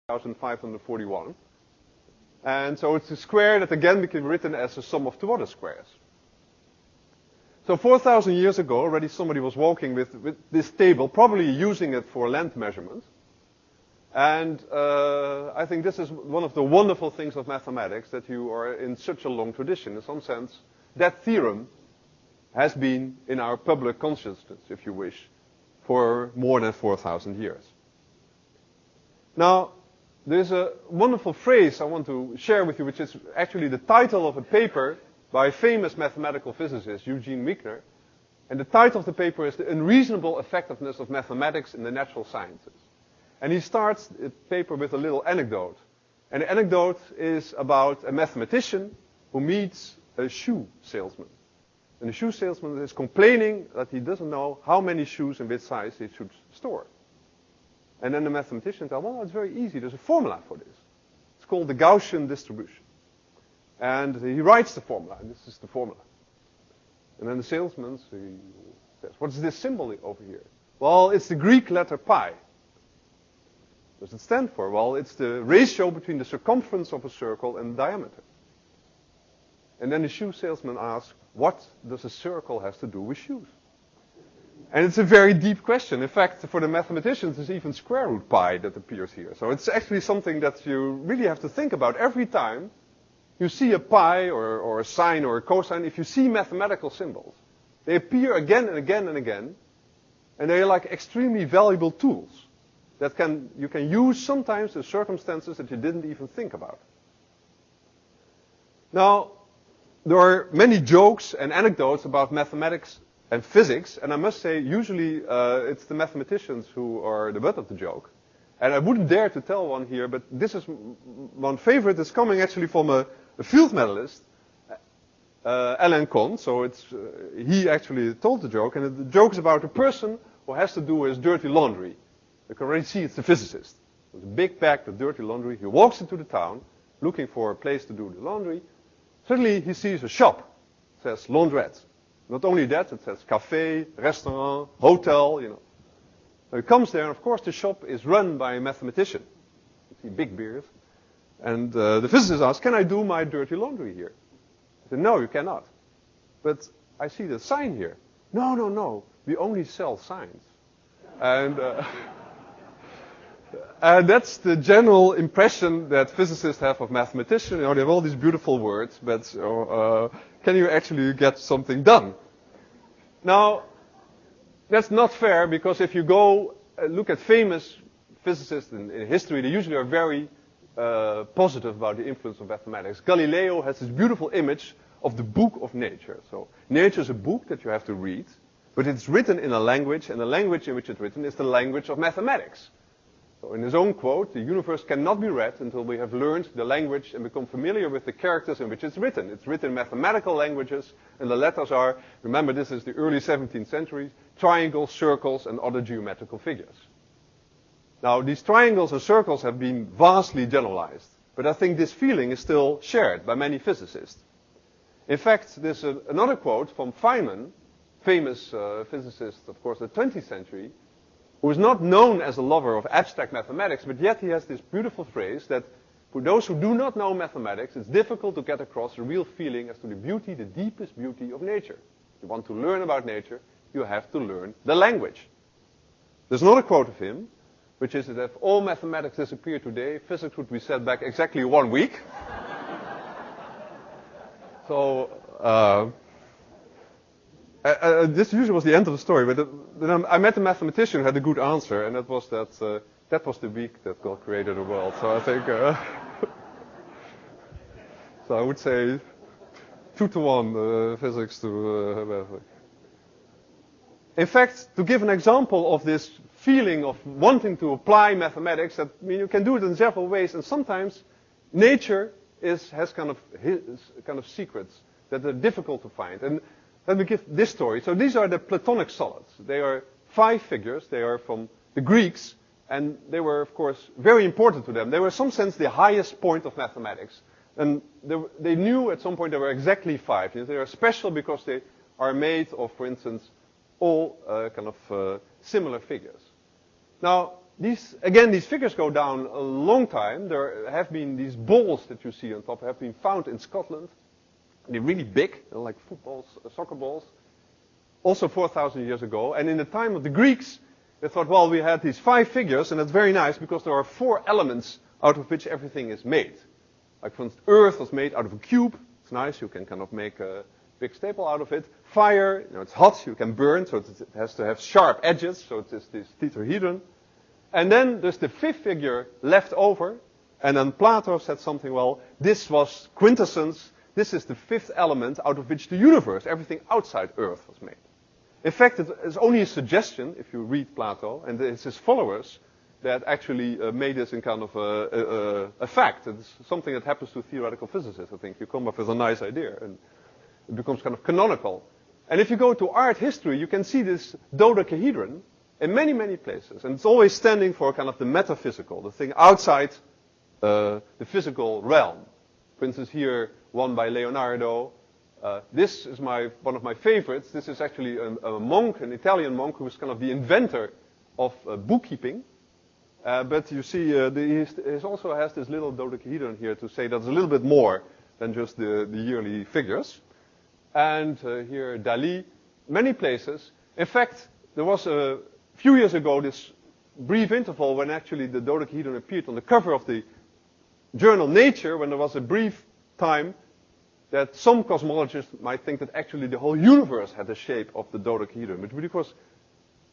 4,541. And so it's a square that again became written as a sum of two other squares. So 4,000 years ago, already somebody was walking with this table, probably using it for length measurement. And I think this is one of the wonderful things of mathematics, that you are in such a long tradition. In some sense, that theorem has been in our public consciousness, if you wish, for more than 4,000 years. Now, there's a wonderful phrase I want to share with you, which is actually the title of a paper by a famous mathematical physicist, Eugene Wigner. And the title of the paper is The Unreasonable Effectiveness of Mathematics in the Natural Sciences. And he starts the paper with a little anecdote. And the anecdote is about a mathematician who meets a shoe salesman. And the shoe salesman is complaining that he doesn't know how many shoes and which size he should store. And then the mathematician tells, well, it's very easy. There's a formula for this. It's called the Gaussian distribution. And he writes the formula, and this is the formula. And then the salesman says, what's this symbol over here? Well, it's the Greek letter pi. What does it stand for? Well, it's the ratio between the circumference of a circle and the diameter. And then the shoe salesman asks, what does a circle have to do with shoes? And it's a very deep question. In fact, for the mathematicians, there's even square root pi that appears here. So it's actually something that you really have to think about every time you see a pi or a sine or a cosine. If you see mathematical symbols, they appear again and again and again. And they're like extremely valuable tools that you can use sometimes in circumstances that you didn't even think about. Now, there are many jokes and anecdotes about mathematics and physics, and I must say, usually it's the mathematicians who are the butt of the joke. And I wouldn't dare to tell one here, but this is one favorite. It's coming actually from a field medalist, Alain Conn. So he actually told the joke, and the joke is about a person who has to do his dirty laundry. You can already see it's the physicist. With a big bag of dirty laundry. He walks into the town, looking for a place to do the laundry. Suddenly he sees a shop. It says laundrette. Not only that, it says cafe, restaurant, hotel, you know. So he comes there, and of course the shop is run by a mathematician. You see big beard. And the physicist asks, can I do my dirty laundry here? He said, no, you cannot. But I see the sign here. No, no, no. We only sell signs. And that's the general impression that physicists have of mathematicians. You know, they have all these beautiful words, but can you actually get something done? Now, that's not fair, because if you go look at famous physicists in history, they usually are very positive about the influence of mathematics. Galileo has this beautiful image of the book of nature. So nature is a book that you have to read, but it's written in a language, and the language in which it's written is the language of mathematics. So in his own quote, the universe cannot be read until we have learned the language and become familiar with the characters in which it's written. It's written in mathematical languages, and the letters are, remember this is the early 17th century, triangles, circles, and other geometrical figures. Now, these triangles and circles have been vastly generalized, but I think this feeling is still shared by many physicists. In fact, there's another quote from Feynman, famous physicist, of course, of the 20th century, who is not known as a lover of abstract mathematics, but yet he has this beautiful phrase that for those who do not know mathematics, it's difficult to get across a real feeling as to the beauty, the deepest beauty of nature. If you want to learn about nature, you have to learn the language. There's another quote of him, which is that if all mathematics disappeared today, physics would be set back exactly 1 week. So, this usually was the end of the story, but then I met a mathematician who had a good answer, and that was that was the week that God created the world. So I think, so I would say 2-to-1 physics to mathematics. In fact, to give an example of this feeling of wanting to apply mathematics, you can do it in several ways, and sometimes nature has kind of secrets that are difficult to find. And let me give this story. So these are the Platonic solids. They are 5 figures. They are from the Greeks, and they were, of course, very important to them. They were, in some sense, the highest point of mathematics. And they knew at some point there were exactly 5. They are special because they are made of, for instance, all similar figures. Now, these figures go down a long time. There have been these balls that you see on top have been found in Scotland. They're really big, they're like footballs, soccer balls. Also 4,000 years ago. And in the time of the Greeks, they thought, well, we had these 5 figures, and that's very nice because there are 4 elements out of which everything is made. Like, for instance, Earth was made out of a cube. It's nice, you can kind of make a big staple out of it. Fire, it's hot, you can burn, so it has to have sharp edges, so it is this tetrahedron. And then there's the 5th figure left over, and then Plato said something, well, this was quintessence, this is the 5th element out of which the universe, everything outside Earth, was made. In fact, it is only a suggestion, if you read Plato, and it's his followers that actually made this in kind of a fact. It's something that happens to theoretical physicists, I think. You come up with a nice idea, and it becomes kind of canonical. And if you go to art history, you can see this dodecahedron in many, many places. And it's always standing for kind of the metaphysical, the thing outside the physical realm. For instance, here, one by Leonardo. This is one of my favorites. This is actually a monk, an Italian monk, who was kind of the inventor of bookkeeping. But you see, he also has this little dodecahedron here to say that's a little bit more than just the yearly figures. And here, Dali, many places. In fact, there was a few years ago this brief interval when actually the dodecahedron appeared on the cover of the journal Nature, when there was a brief time that some cosmologists might think that actually the whole universe had the shape of the dodecahedron, which really was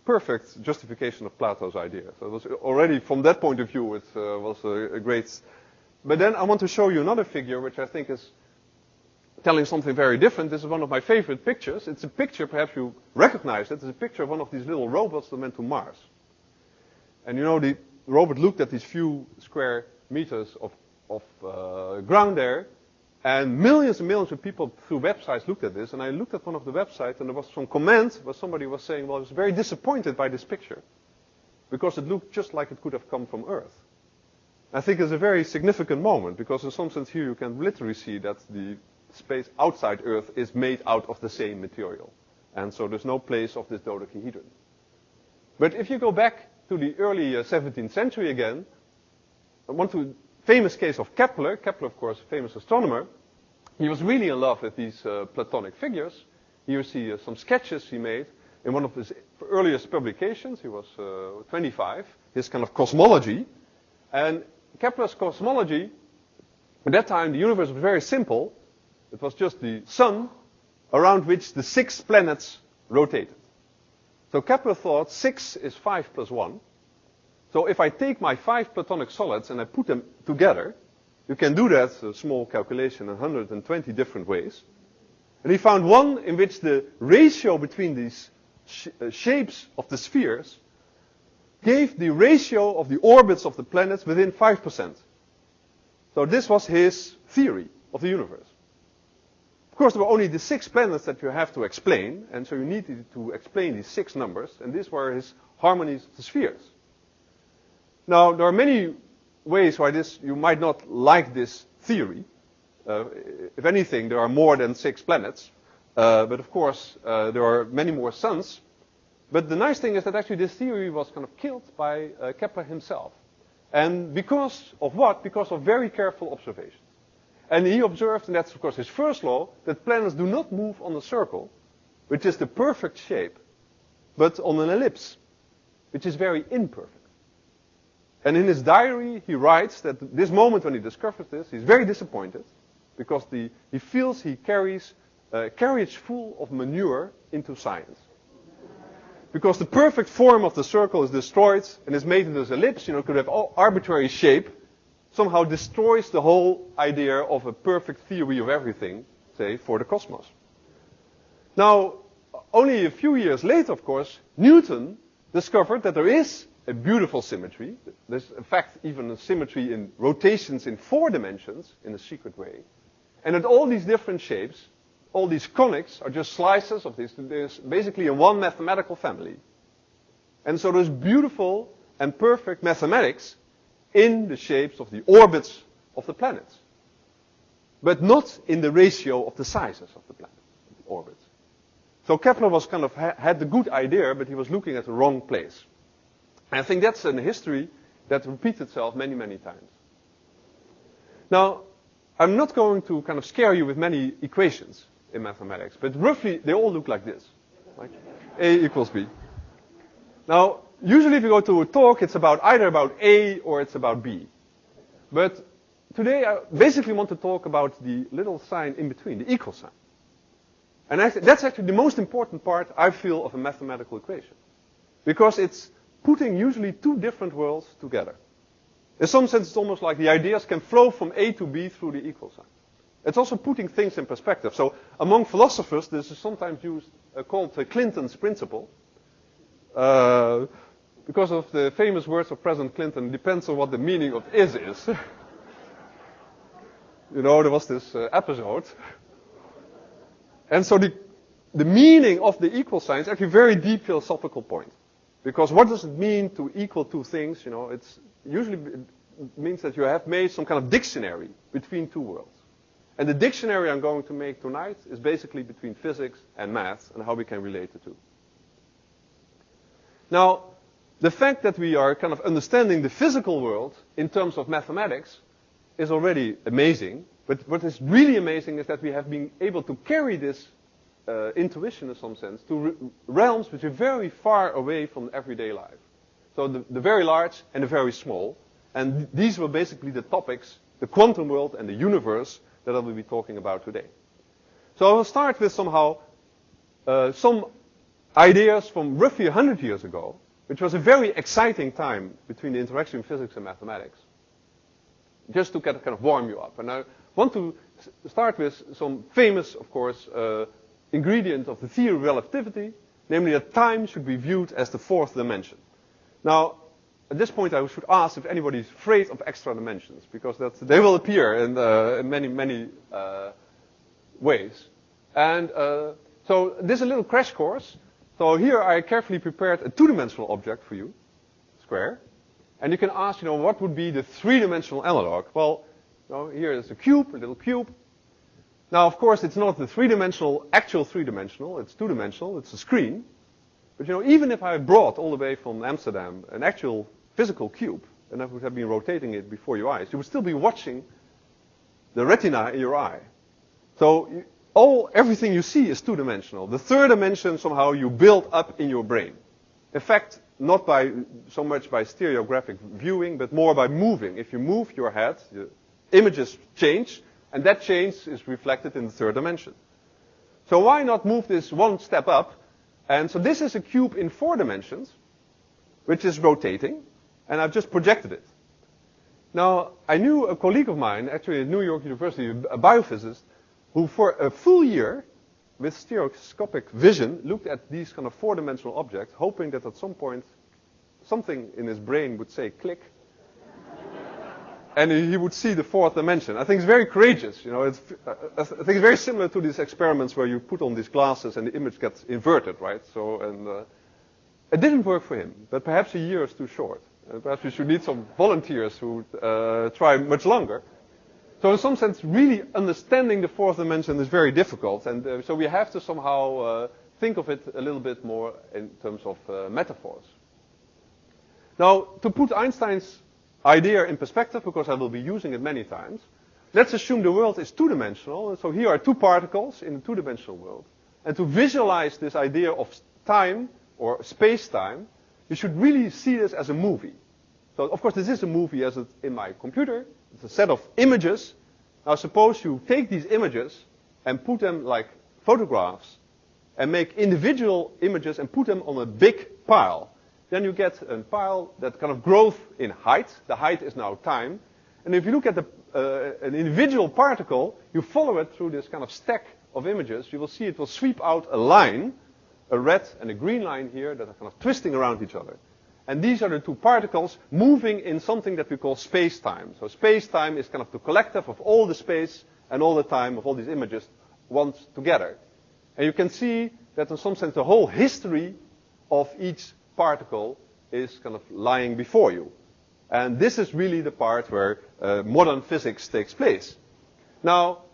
perfect justification of Plato's idea. So it was already, from that point of view, it was a great... But then I want to show you another figure which I think is telling something very different. This is one of my favorite pictures. It's a picture, perhaps you recognize it, it's a picture of one of these little robots that went to Mars. And you know, the robot looked at these few square meters of ground there, and millions and millions of people through websites looked at this, and I looked at one of the websites, and there was some comment where somebody was saying, well, I was very disappointed by this picture, because it looked just like it could have come from Earth. I think it's a very significant moment, because in some sense here you can literally see that the space outside Earth is made out of the same material. And so there's no place of this dodecahedron. But if you go back to the early 17th century again, I want to... Famous case of Kepler. Kepler, of course, famous astronomer. He was really in love with these Platonic figures. Here you see some sketches he made in one of his earliest publications. He was 25. His kind of cosmology. And Kepler's cosmology, at that time the universe was very simple. It was just the sun around which the 6 planets rotated. So Kepler thought 6 is 5 plus 1. So if I take my 5 Platonic solids and I put them together, you can do that, a small calculation, 120 different ways. And he found one in which the ratio between these shapes of the spheres gave the ratio of the orbits of the planets within 5%. So this was his theory of the universe. Of course, there were only the 6 planets that you have to explain, and so you needed to explain these 6 numbers, and these were his harmonies of the spheres. Now, there are many ways why you might not like this theory. If anything, there are more than 6 planets. But of course, there are many more suns. But the nice thing is that actually this theory was kind of killed by Kepler himself. And because of what? Because of very careful observations. And he observed, and that's of course his first law, that planets do not move on a circle, which is the perfect shape, but on an ellipse, which is very imperfect. And in his diary, he writes that this moment when he discovers this, he's very disappointed because he feels he carries a carriage full of manure into science. Because the perfect form of the circle is destroyed and is made into this ellipse, could have arbitrary shape, somehow destroys the whole idea of a perfect theory of everything, say, for the cosmos. Now, only a few years later, of course, Newton discovered that there is a beautiful symmetry. There's, in fact, even a symmetry in rotations in 4 dimensions in a secret way. And that all these different shapes, all these conics, are just slices of this. There's basically in one mathematical family. And so there's beautiful and perfect mathematics in the shapes of the orbits of the planets. But not in the ratio of the sizes of the planets, the orbits. So Kepler was kind of had the good idea, but he was looking at the wrong place. And I think that's a history that repeats itself many, many times. Now, I'm not going to kind of scare you with many equations in mathematics, but roughly they all look like this. Like A equals B. Now, usually if you go to a talk, it's either about A or it's about B. But today I basically want to talk about the little sign in between, the equal sign. And that's actually the most important part, I feel, of a mathematical equation. Because it's putting usually two different worlds together. In some sense, it's almost like the ideas can flow from A to B through the equal sign. It's also putting things in perspective. So among philosophers, this is sometimes called Clinton's principle. Because of the famous words of President Clinton, depends on what the meaning of is. You know, there was this episode. And so the meaning of the equal sign is actually a very deep philosophical point. Because what does it mean to equal two things? You know, it's usually it means that you have made some kind of dictionary between two worlds. And the dictionary I'm going to make tonight is basically between physics and math and how we can relate the two. Now, the fact that we are kind of understanding the physical world in terms of mathematics is already amazing. But what is really amazing is that we have been able to carry this intuition in some sense to realms which are very far away from everyday life. So the very large and the very small. And these were basically the topics, the quantum world and the universe, that I will be talking about today. So I will start with somehow some ideas from roughly 100 years ago, which was a very exciting time between the interaction of physics and mathematics. Just to kind of warm you up. And I want to start with some famous, of course, ingredient of the theory of relativity, namely that time should be viewed as the fourth dimension. Now, at this point I should ask if anybody is afraid of extra dimensions, because they will appear in many, many ways. And so this is a little crash course. So here I carefully prepared a two-dimensional object for you, square. And you can ask, you know, what would be the three-dimensional analog? Well, you know, here is a cube, a little cube. Now, of course, it's not the three-dimensional, actual three-dimensional. It's two-dimensional. It's a screen. But, you know, even if I brought all the way from Amsterdam an actual physical cube, and I would have been rotating it before your eyes, you would still be watching the retina in your eye. So everything you see is two-dimensional. The third dimension somehow you build up in your brain. In fact, not so much by stereographic viewing, but more by moving. If you move your head, the images change, and that change is reflected in the third dimension. So why not move this one step up? And so this is a cube in 4 dimensions, which is rotating, and I've just projected it. Now, I knew a colleague of mine, actually at New York University, a biophysicist, who for a full year, with stereoscopic vision, looked at these kind of 4-dimensional objects, hoping that at some point something in his brain would say click, and he would see the 4th dimension. I think it's very courageous. You know, I think it's very similar to these experiments where you put on these glasses and the image gets inverted, right? So, and it didn't work for him, but perhaps a year is too short. Perhaps we should need some volunteers who try much longer. So in some sense, really understanding the 4th dimension is very difficult, and so we have to somehow think of it a little bit more in terms of metaphors. Now, to put Einstein's idea in perspective, because I will be using it many times, let's assume the world is two-dimensional, and so here are 2 particles in a two-dimensional world. And to visualize this idea of time, or space-time, you should really see this as a movie. So, of course, this is a movie as it's in my computer. It's a set of images. Now, suppose you take these images and put them like photographs and make individual images and put them on a big pile. Then you get a pile that kind of grows in height. The height is now time. And if you look at an individual particle, you follow it through this kind of stack of images, you will see it will sweep out a line, a red and a green line here, that are kind of twisting around each other. And these are the 2 particles moving in something that we call space-time. So space-time is kind of the collective of all the space and all the time of all these images once together. And you can see that in some sense the whole history of each particle is kind of lying before you. And this is really the part where modern physics takes place. Now,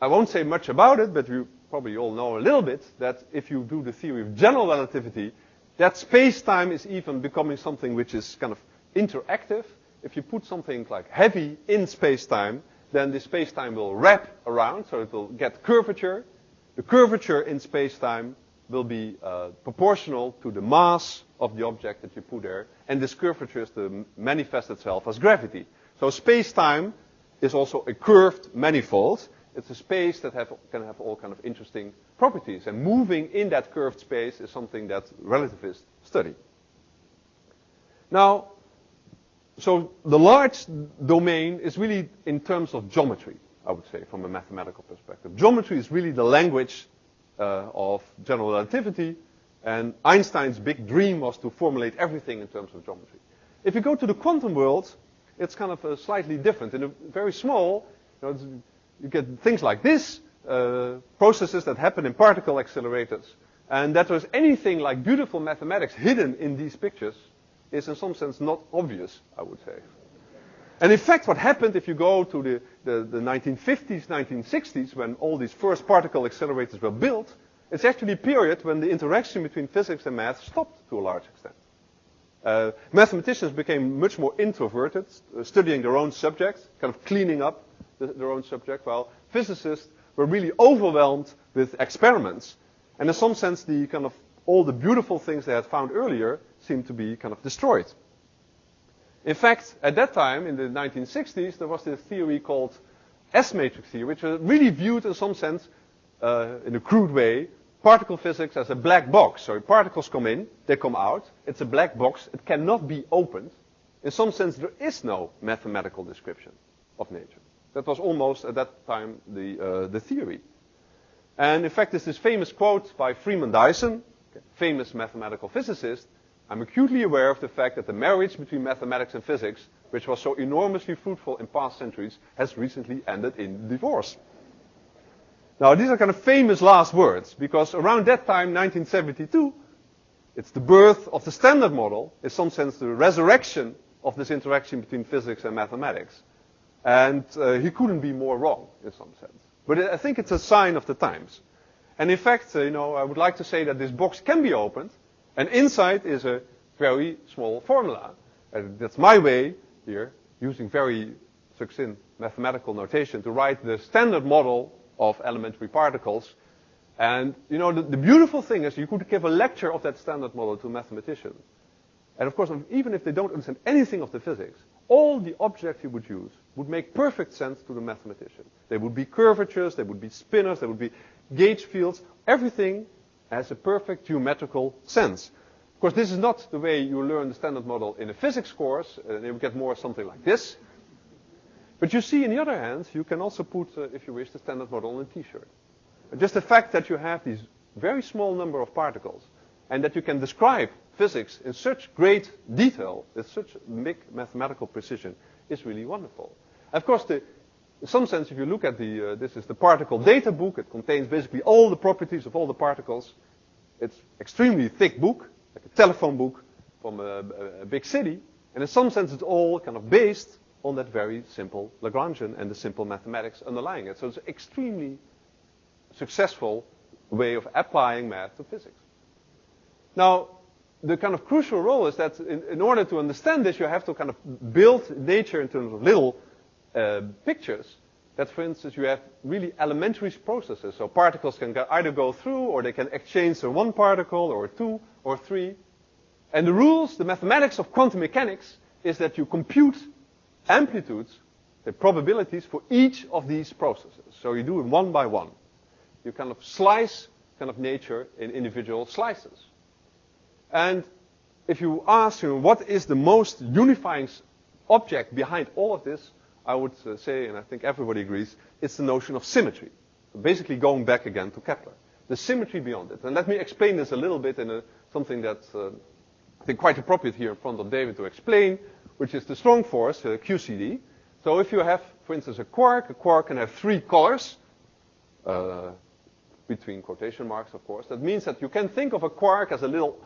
I won't say much about it, but you probably all know a little bit that if you do the theory of general relativity, that space-time is even becoming something which is kind of interactive. If you put something like heavy in space-time, then the space-time will wrap around, so it will get curvature. The curvature in space-time will be proportional to the mass of the object that you put there, and this curvature is to manifest itself as gravity. So space-time is also a curved manifold. It's a space that can have all kind of interesting properties, and moving in that curved space is something that relativists study. Now, so the large domain is really in terms of geometry, I would say, from a mathematical perspective. Geometry is really the language of general relativity, and Einstein's big dream was to formulate everything in terms of geometry. If you go to the quantum world, it's kind of slightly different. In a very small, you get things like this, processes that happen in particle accelerators, and that there's anything like beautiful mathematics hidden in these pictures is in some sense not obvious, I would say. And in fact, what happened if you go to the 1950s, 1960s, when all these first particle accelerators were built, it's actually a period when the interaction between physics and math stopped to a large extent. Mathematicians became much more introverted, studying their own subject, kind of cleaning up their own subject, while physicists were really overwhelmed with experiments. And in some sense, the kind of all the beautiful things they had found earlier seemed to be kind of destroyed. In fact, at that time, in the 1960s, there was this theory called S-matrix theory, which was really viewed in some sense, in a crude way, particle physics as a black box. So particles come in, they come out, it's a black box, it cannot be opened. In some sense, there is no mathematical description of nature. That was almost, at that time, the theory. And in fact, there's this famous quote by Freeman Dyson, famous mathematical physicist. I'm acutely aware of the fact that the marriage between mathematics and physics, which was so enormously fruitful in past centuries, has recently ended in divorce. Now, these are kind of famous last words, because around that time, 1972, it's the birth of the Standard Model, in some sense the resurrection of this interaction between physics and mathematics. And he couldn't be more wrong, in some sense. But I think it's a sign of the times. And in fact, I would like to say that this box can be opened, and inside is a very small formula. And that's my way here, using very succinct mathematical notation, to write the Standard Model of elementary particles. And the beautiful thing is you could give a lecture of that Standard Model to a mathematician. And of course, even if they don't understand anything of the physics, all the objects you would use would make perfect sense to the mathematician. They would be curvatures, they would be spinors, they would be gauge fields. Everything has a perfect geometrical sense. Of course, this is not the way you learn the Standard Model in a physics course. You get more something like this. But you see, on the other hand, you can also put, if you wish, the Standard Model on a t-shirt. Just the fact that you have these very small number of particles, and that you can describe physics in such great detail, with such big mathematical precision, is really wonderful. Of course, in some sense, if you look at this is the particle data book. It contains basically all the properties of all the particles. It's extremely thick book, like a telephone book from a big city. And in some sense, it's all kind of based on that very simple Lagrangian and the simple mathematics underlying it. So it's an extremely successful way of applying math to physics. Now, the kind of crucial role is that in order to understand this, you have to kind of build nature in terms of little pictures. That, for instance, you have really elementary processes. So particles can either go through, or they can exchange one particle, or two, or three. And the rules, the mathematics of quantum mechanics, is that you compute amplitudes, the probabilities for each of these processes. So you do it one by one. You kind of slice kind of nature in individual slices. And if you ask what is the most unifying object behind all of this, I would say, and I think everybody agrees, it's the notion of symmetry. Basically going back again to Kepler. The symmetry beyond it. And let me explain this a little bit in something that's I think quite appropriate here in front of David to explain, which is the strong force, QCD. So if you have, for instance, a quark can have three colors, between quotation marks, of course. That means that you can think of a quark as a little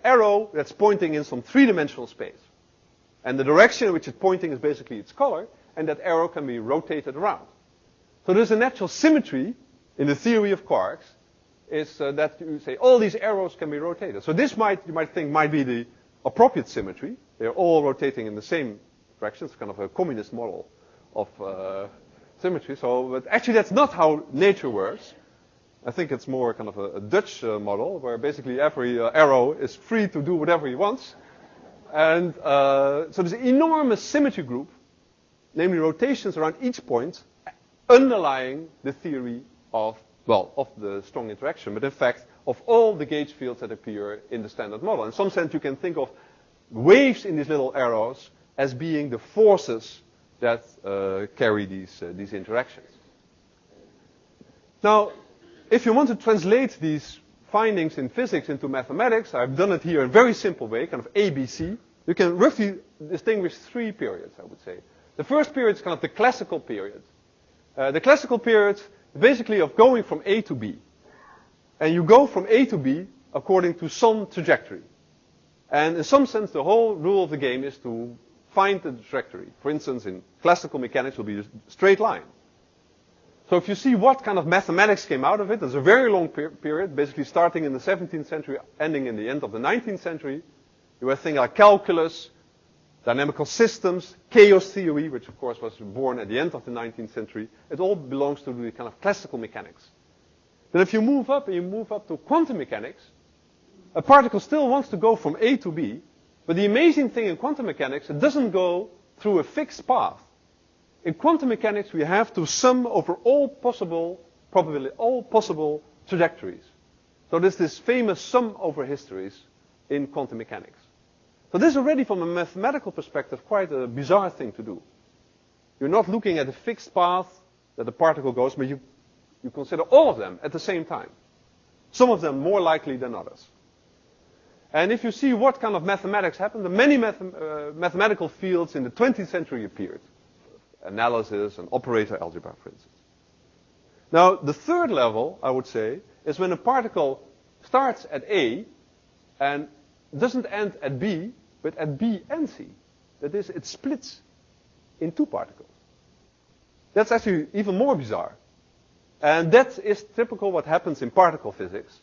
arrow that's pointing in some three-dimensional space. And the direction in which it's pointing is basically its color, and that arrow can be rotated around. So there's a natural symmetry in the theory of quarks, is that you say all these arrows can be rotated. So this you might think might be the appropriate symmetry. They're all rotating in the same direction. It's kind of a communist model of symmetry. But actually that's not how nature works. I think it's more kind of a Dutch model where basically every arrow is free to do whatever he wants. And so there's an enormous symmetry group, namely rotations around each point, underlying the theory of the strong interaction, but in fact of all the gauge fields that appear in the standard model. In some sense you can think of waves in these little arrows as being the forces that carry these interactions. Now, if you want to translate these findings in physics into mathematics, I've done it here in a very simple way, kind of ABC. You can roughly distinguish 3 periods, I would say. The first period is kind of the classical period. The classical period is basically of going from A to B. And you go from A to B according to some trajectory. And in some sense, the whole rule of the game is to find the trajectory. For instance, in classical mechanics, it will be a straight line. So if you see what kind of mathematics came out of it, there's a very long period, basically starting in the 17th century, ending in the end of the 19th century. You have things like calculus, dynamical systems, chaos theory, which of course was born at the end of the 19th century. It all belongs to the kind of classical mechanics. Then if you move up and you move up to quantum mechanics, a particle still wants to go from A to B, but the amazing thing in quantum mechanics, it doesn't go through a fixed path. In quantum mechanics, we have to sum over all possible probability, all possible trajectories. So there's this famous sum over histories in quantum mechanics. So this is already from a mathematical perspective quite a bizarre thing to do. You're not looking at a fixed path that the particle goes, but you consider all of them at the same time. Some of them more likely than others. And if you see what kind of mathematics happened, the many mathematical fields in the 20th century appeared. Analysis and operator algebra, for instance. Now, the third level, I would say, is when a particle starts at A and doesn't end at B, but at B and C. That is, it splits in 2 particles. That's actually even more bizarre. And that is typical what happens in particle physics.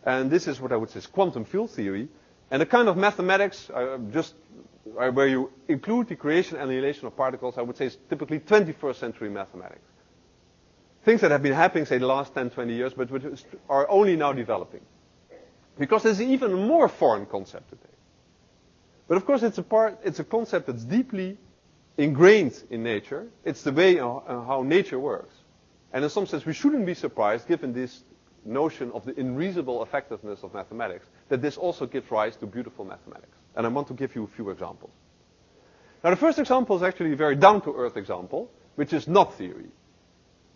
And this is what I would say is quantum field theory. And the kind of mathematics, where you include the creation and annihilation of particles, I would say is typically 21st century mathematics. Things that have been happening, say, the last 10, 20 years, but which are only now developing. Because there's an even more foreign concept today. But of course, it's a concept that's deeply ingrained in nature. It's the way how nature works. And in some sense, we shouldn't be surprised, given this notion of the unreasonable effectiveness of mathematics, that this also gives rise to beautiful mathematics. And I want to give you a few examples. Now, the first example is actually a very down-to-earth example, which is knot theory.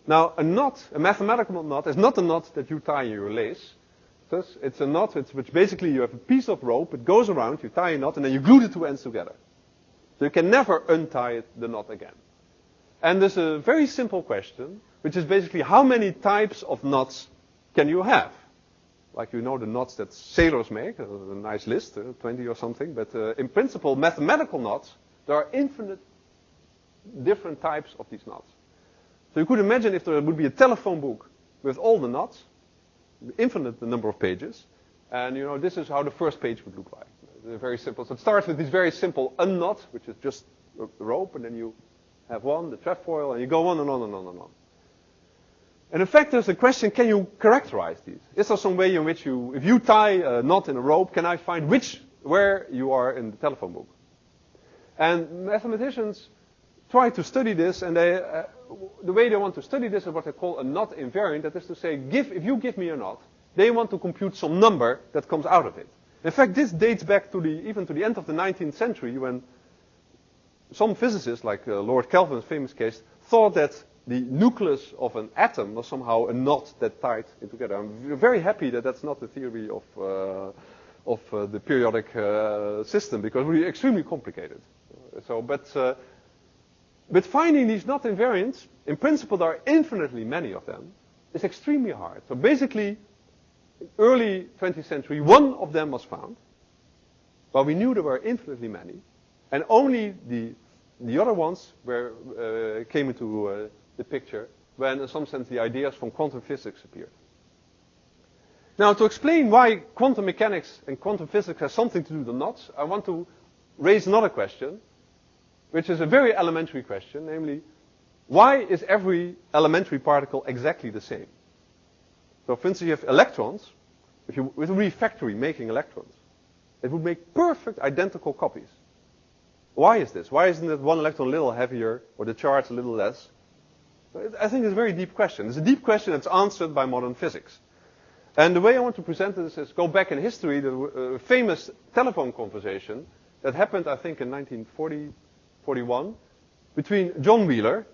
Now, a mathematical knot, is not a knot that you tie in your lace. It's a knot which basically you have a piece of rope, it goes around, you tie a knot, and then you glue the 2 ends together. So you can never untie the knot again. And there's a very simple question, which is basically how many types of knots can you have? Like the knots that sailors make, a nice list, 20 or something. But in principle, mathematical knots, there are infinite different types of these knots. So you could imagine if there would be a telephone book with all the knots, infinite the number of pages, and this is how the first page would look like. Very simple. So it starts with this very simple unknot, which is just a rope, and then you have one, the trefoil, and you go on and on and on and on. And in fact, there's a question, can you characterize these? Is there some way in which if you tie a knot in a rope, can I find where you are in the telephone book? And mathematicians try to study this, and the way they want to study this is what they call a knot invariant. That is to say, if you give me a knot, they want to compute some number that comes out of it. In fact, this dates back even to the end of the 19th century, when some physicists, like Lord Kelvin's famous case, thought that the nucleus of an atom was somehow a knot that tied it together. I'm very happy that that's not the theory of the periodic system, because it would be extremely complicated. But finding these knot invariants, in principle there are infinitely many of them, is extremely hard. So basically, early 20th century, one of them was found, but we knew there were infinitely many, and only the other ones came into the picture when, in some sense, the ideas from quantum physics appeared. Now, to explain why quantum mechanics and quantum physics has something to do with knots, I want to raise another question, which is a very elementary question, namely, why is every elementary particle exactly the same? So, for instance, you have electrons. If you with a refactory making electrons, it would make perfect identical copies. Why is this? Why isn't it one electron a little heavier or the charge a little less? I think it's a very deep question. It's a deep question that's answered by modern physics. And the way I want to present this is go back in history, the famous telephone conversation that happened, I think, in 1940, 41, between John Wheeler,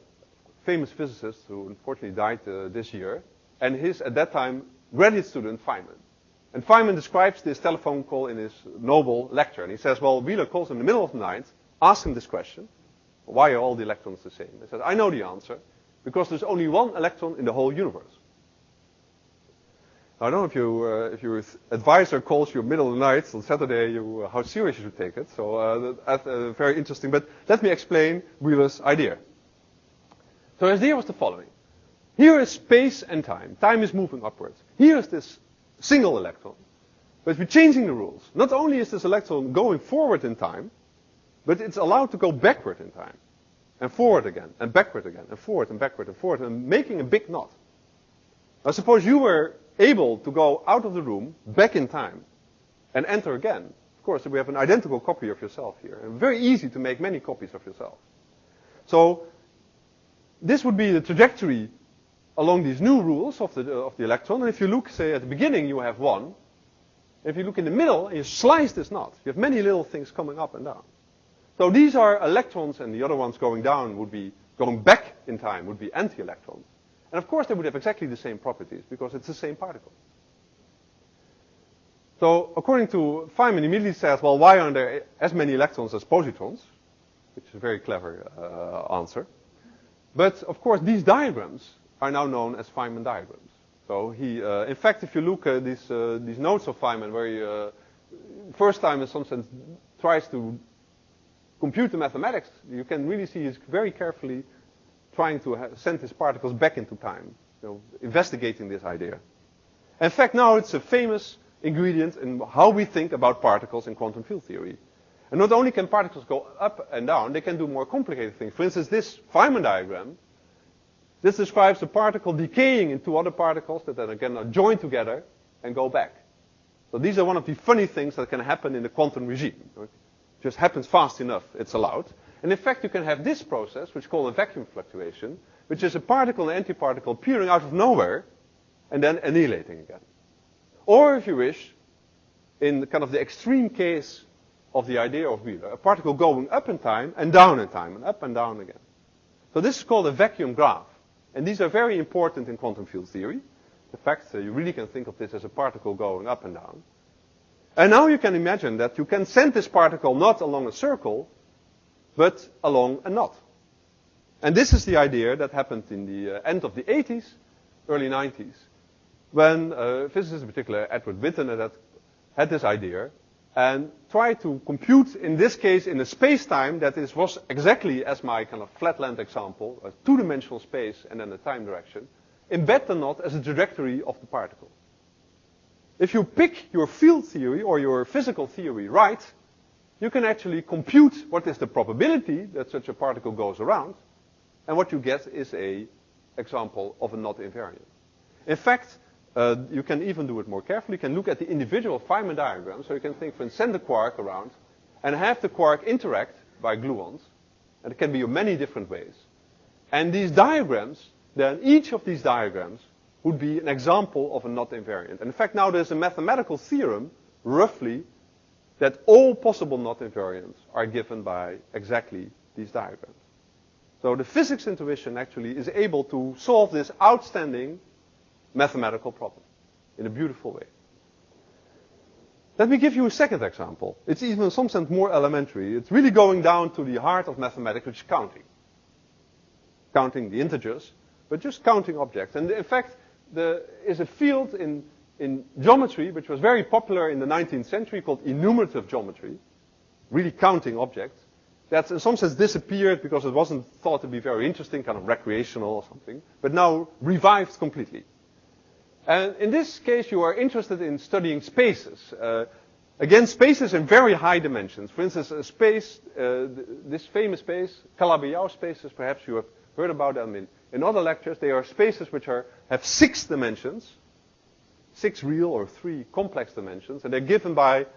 famous physicist who unfortunately died this year, and his, at that time, graduate student, Feynman. And Feynman describes this telephone call in his Nobel lecture. And he says, well, Wheeler calls in the middle of the night, asks him this question, why are all the electrons the same? He says, I know the answer, because there's only one electron in the whole universe. Now, I don't know if your advisor calls you middle of the night on Saturday, how serious you should take it. So that's very interesting. But let me explain Wheeler's idea. So his idea was the following. Here is space and time. Time is moving upwards. Here is this single electron. But we're changing the rules. Not only is this electron going forward in time, but it's allowed to go backward in time. And forward again, and backward again, and forward and backward and forward, and making a big knot. Now suppose you were able to go out of the room, back in time, and enter again. Of course, we have an identical copy of yourself here. And very easy to make many copies of yourself. So, this would be the trajectory along these new rules of the electron. And if you look, say, at the beginning, you have one. If you look in the middle, and you slice this knot, you have many little things coming up and down. So these are electrons, and the other ones going down would be, going back in time, would be anti-electrons. And of course, they would have exactly the same properties, because it's the same particle. So, according to Feynman, he immediately says, well, why aren't there as many electrons as positrons? Which is a very clever answer. But, of course, these diagrams are now known as Feynman diagrams. So he, in fact, if you look at these notes of Feynman, where he, first time in some sense, tries to compute the mathematics, you can really see he's very carefully trying to send his particles back into time, investigating this idea. In fact, now it's a famous ingredient in how we think about particles in quantum field theory. And not only can particles go up and down, they can do more complicated things. For instance, this Feynman diagram, this describes a particle decaying into other particles that then again are joined together and go back. So these are one of the funny things that can happen in the quantum regime. It just happens fast enough, it's allowed. And in fact, you can have this process, which is called a vacuum fluctuation, which is a particle and antiparticle appearing out of nowhere and then annihilating again. Or, if you wish, in kind of the extreme case of the idea of Wheeler, a particle going up in time and down in time, and up and down again. So this is called a vacuum graph. And these are very important in quantum field theory. In fact, you really can think of this as a particle going up and down. And now you can imagine that you can send this particle not along a circle, but along a knot. And this is the idea that happened in the end of the 80s, early 90s, when physicists, in particular Edward Witten, had this idea and tried to compute, in this case, in a space-time that was exactly as my kind of flatland example, a two-dimensional space and then a time direction, embed the knot as a trajectory of the particle. If you pick your field theory or your physical theory right, you can actually compute what is the probability that such a particle goes around, and what you get is an example of a knot invariant. In fact, you can even do it more carefully. You can look at the individual Feynman diagrams. So you can think, for instance, send the quark around and have the quark interact by gluons. And it can be in many different ways. And these diagrams, then each of these diagrams would be an example of a knot invariant. And in fact, now there's a mathematical theorem, roughly, that all possible knot invariants are given by exactly these diagrams. So the physics intuition actually is able to solve this outstanding mathematical problem in a beautiful way. Let me give you a second example. It's even in some sense more elementary. It's really going down to the heart of mathematics, which is counting. Counting the integers, but just counting objects. And in fact, there is a field in geometry which was very popular in the 19th century called enumerative geometry, really counting objects. That's in some sense disappeared because it wasn't thought to be very interesting, kind of recreational or something, but now revived completely. And in this case, you are interested in studying spaces. Again, spaces in very high dimensions. For instance, a space, this famous space, Calabi-Yau spaces, perhaps you have heard about them in other lectures. They are spaces which have 6 dimensions, 6 real or 3 complex dimensions, and they're given by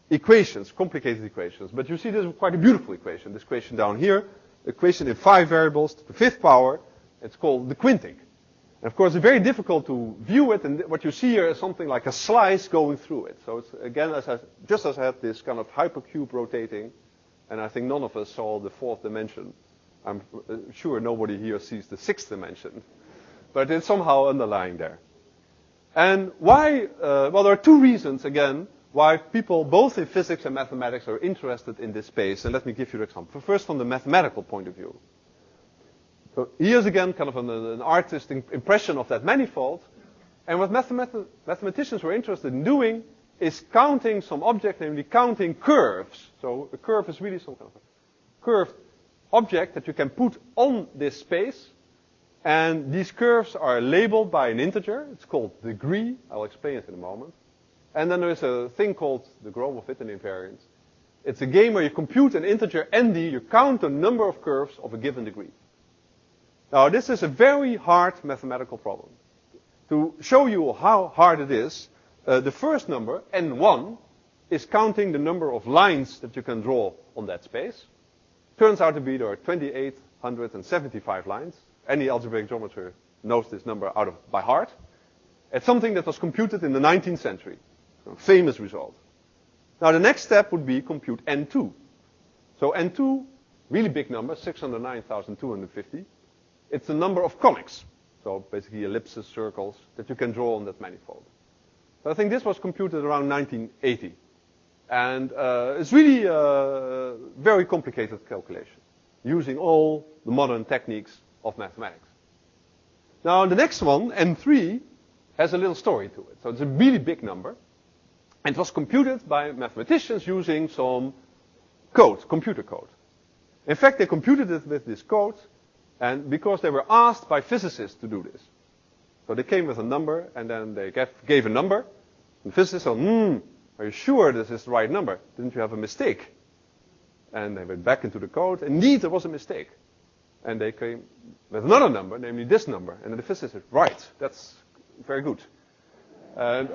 equations, complicated equations. But you see this is quite a beautiful equation. This equation down here, equation in 5 variables to the 5th power. It's called the quintic. And of course, it's very difficult to view it, and what you see here is something like a slice going through it. So it's, again, just as I had this kind of hypercube rotating, and I think none of us saw the 4th dimension. I'm sure nobody here sees the 6th dimension. But it's somehow underlying there. And why? Well, there are 2 reasons, again, why people, both in physics and mathematics, are interested in this space. And let me give you an example. First, from the mathematical point of view. So here's again kind of an artistic impression of that manifold. And what mathematicians were interested in doing is counting some object, namely counting curves. So a curve is really some kind of a curved object that you can put on this space. And these curves are labeled by an integer. It's called degree. I'll explain it in a moment. And then there's a thing called the Gromov-Witten invariant. It's a game where you compute an integer nd, you count the number of curves of a given degree. Now, this is a very hard mathematical problem. To show you how hard it is, the first number, n1, is counting the number of lines that you can draw on that space. Turns out to be there are 2,875 lines. Any algebraic geometer knows this number by heart. It's something that was computed in the 19th century. A famous result. Now, the next step would be compute n2. So n2, really big number, 609,250. It's the number of conics, so basically ellipses, circles, that you can draw on that manifold. So I think this was computed around 1980. And it's really a very complicated calculation, using all the modern techniques of mathematics. Now the next one, n3, has a little story to it. So it's a really big number. And it was computed by mathematicians using some code, computer code. In fact, they computed it with this code, and because they were asked by physicists to do this. So they came with a number, and then they gave a number. And physicists said, are you sure this is the right number? Didn't you have a mistake? And they went back into the code. Indeed, there was a mistake. And they came with another number, namely this number. And the physicist said, right, that's very good. And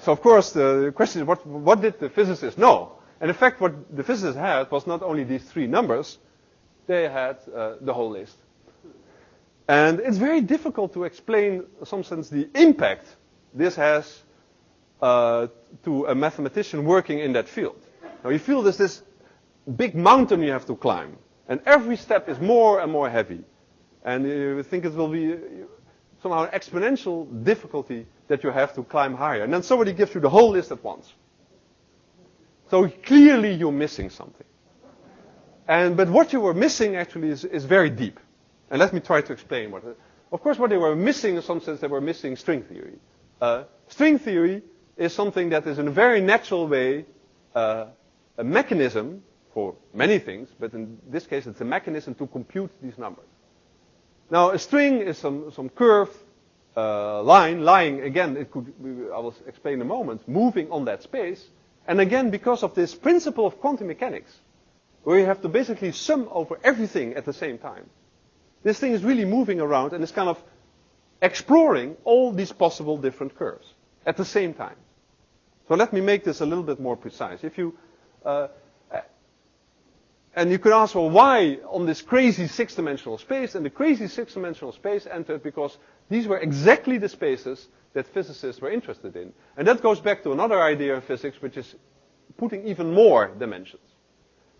so, of course, the question is, what did the physicists know? And in fact, what the physicists had was not only these 3 numbers, they had the whole list. And it's very difficult to explain, in some sense, the impact this has to a mathematician working in that field. Now, you feel there's this big mountain you have to climb. And every step is more and more heavy. And you think it will be somehow an exponential difficulty that you have to climb higher. And then somebody gives you the whole list at once. So clearly you're missing something. But what you were missing actually is very deep. And let me try to explain what. Of course, what they were missing, in some sense, they were missing string theory. String theory is something that is in a very natural way a mechanism for many things, but in this case it's a mechanism to compute these numbers. Now, a string is some curved line lying, again, I will explain in a moment, moving on that space. And again, because of this principle of quantum mechanics, where you have to basically sum over everything at the same time. This thing is really moving around and is kind of exploring all these possible different curves at the same time. So let me make this a little bit more precise. If you, and you could ask, well, why on this crazy 6-dimensional space? And the crazy 6-dimensional space entered because these were exactly the spaces that physicists were interested in. And that goes back to another idea in physics, which is putting even more dimensions.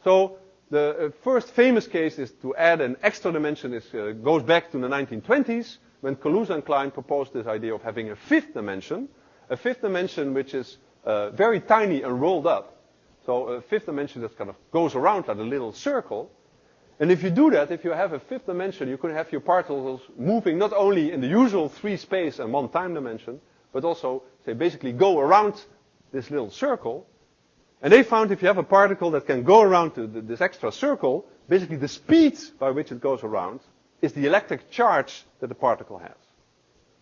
So the first famous case is to add an extra dimension. Goes back to the 1920s when Kaluza and Klein proposed this idea of having a 5th dimension. A 5th dimension which is very tiny and rolled up. So a 5th dimension that kind of goes around like a little circle. And if you do that, if you have a 5th dimension, you can have your particles moving not only in the usual 3 space and 1 time dimension, but also, say, basically go around this little circle. And they found if you have a particle that can go around this extra circle, basically the speed by which it goes around is the electric charge that the particle has.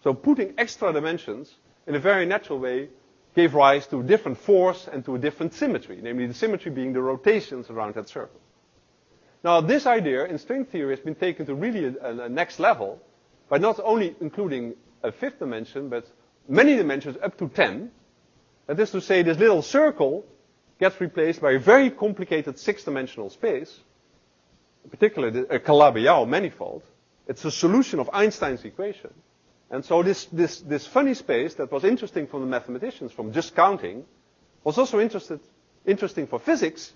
So putting extra dimensions in a very natural way gave rise to a different force and to a different symmetry, namely the symmetry being the rotations around that circle. Now this idea in string theory has been taken to really a next level by not only including a fifth dimension, but many dimensions up to 10. That is to say, this little circle gets replaced by a very complicated six-dimensional space, in particular a Calabi-Yau manifold. It's a solution of Einstein's equation. And so this funny space that was interesting for the mathematicians from just counting was also interesting for physics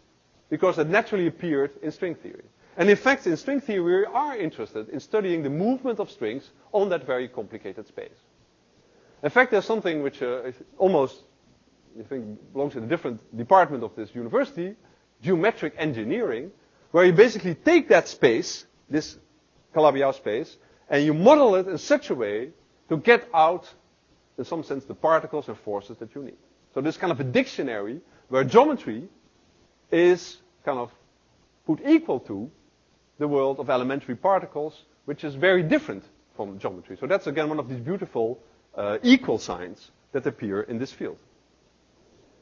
because it naturally appeared in string theory. And in fact, in string theory, we are interested in studying the movement of strings on that very complicated space. In fact, there's something which is almost, I think, belongs in a different department of this university, geometric engineering, where you basically take that space, this Calabi-Yau space, and you model it in such a way to get out, in some sense, the particles and forces that you need. So this kind of a dictionary where geometry is kind of put equal to the world of elementary particles, which is very different from geometry. So that's again one of these beautiful equal signs that appear in this field.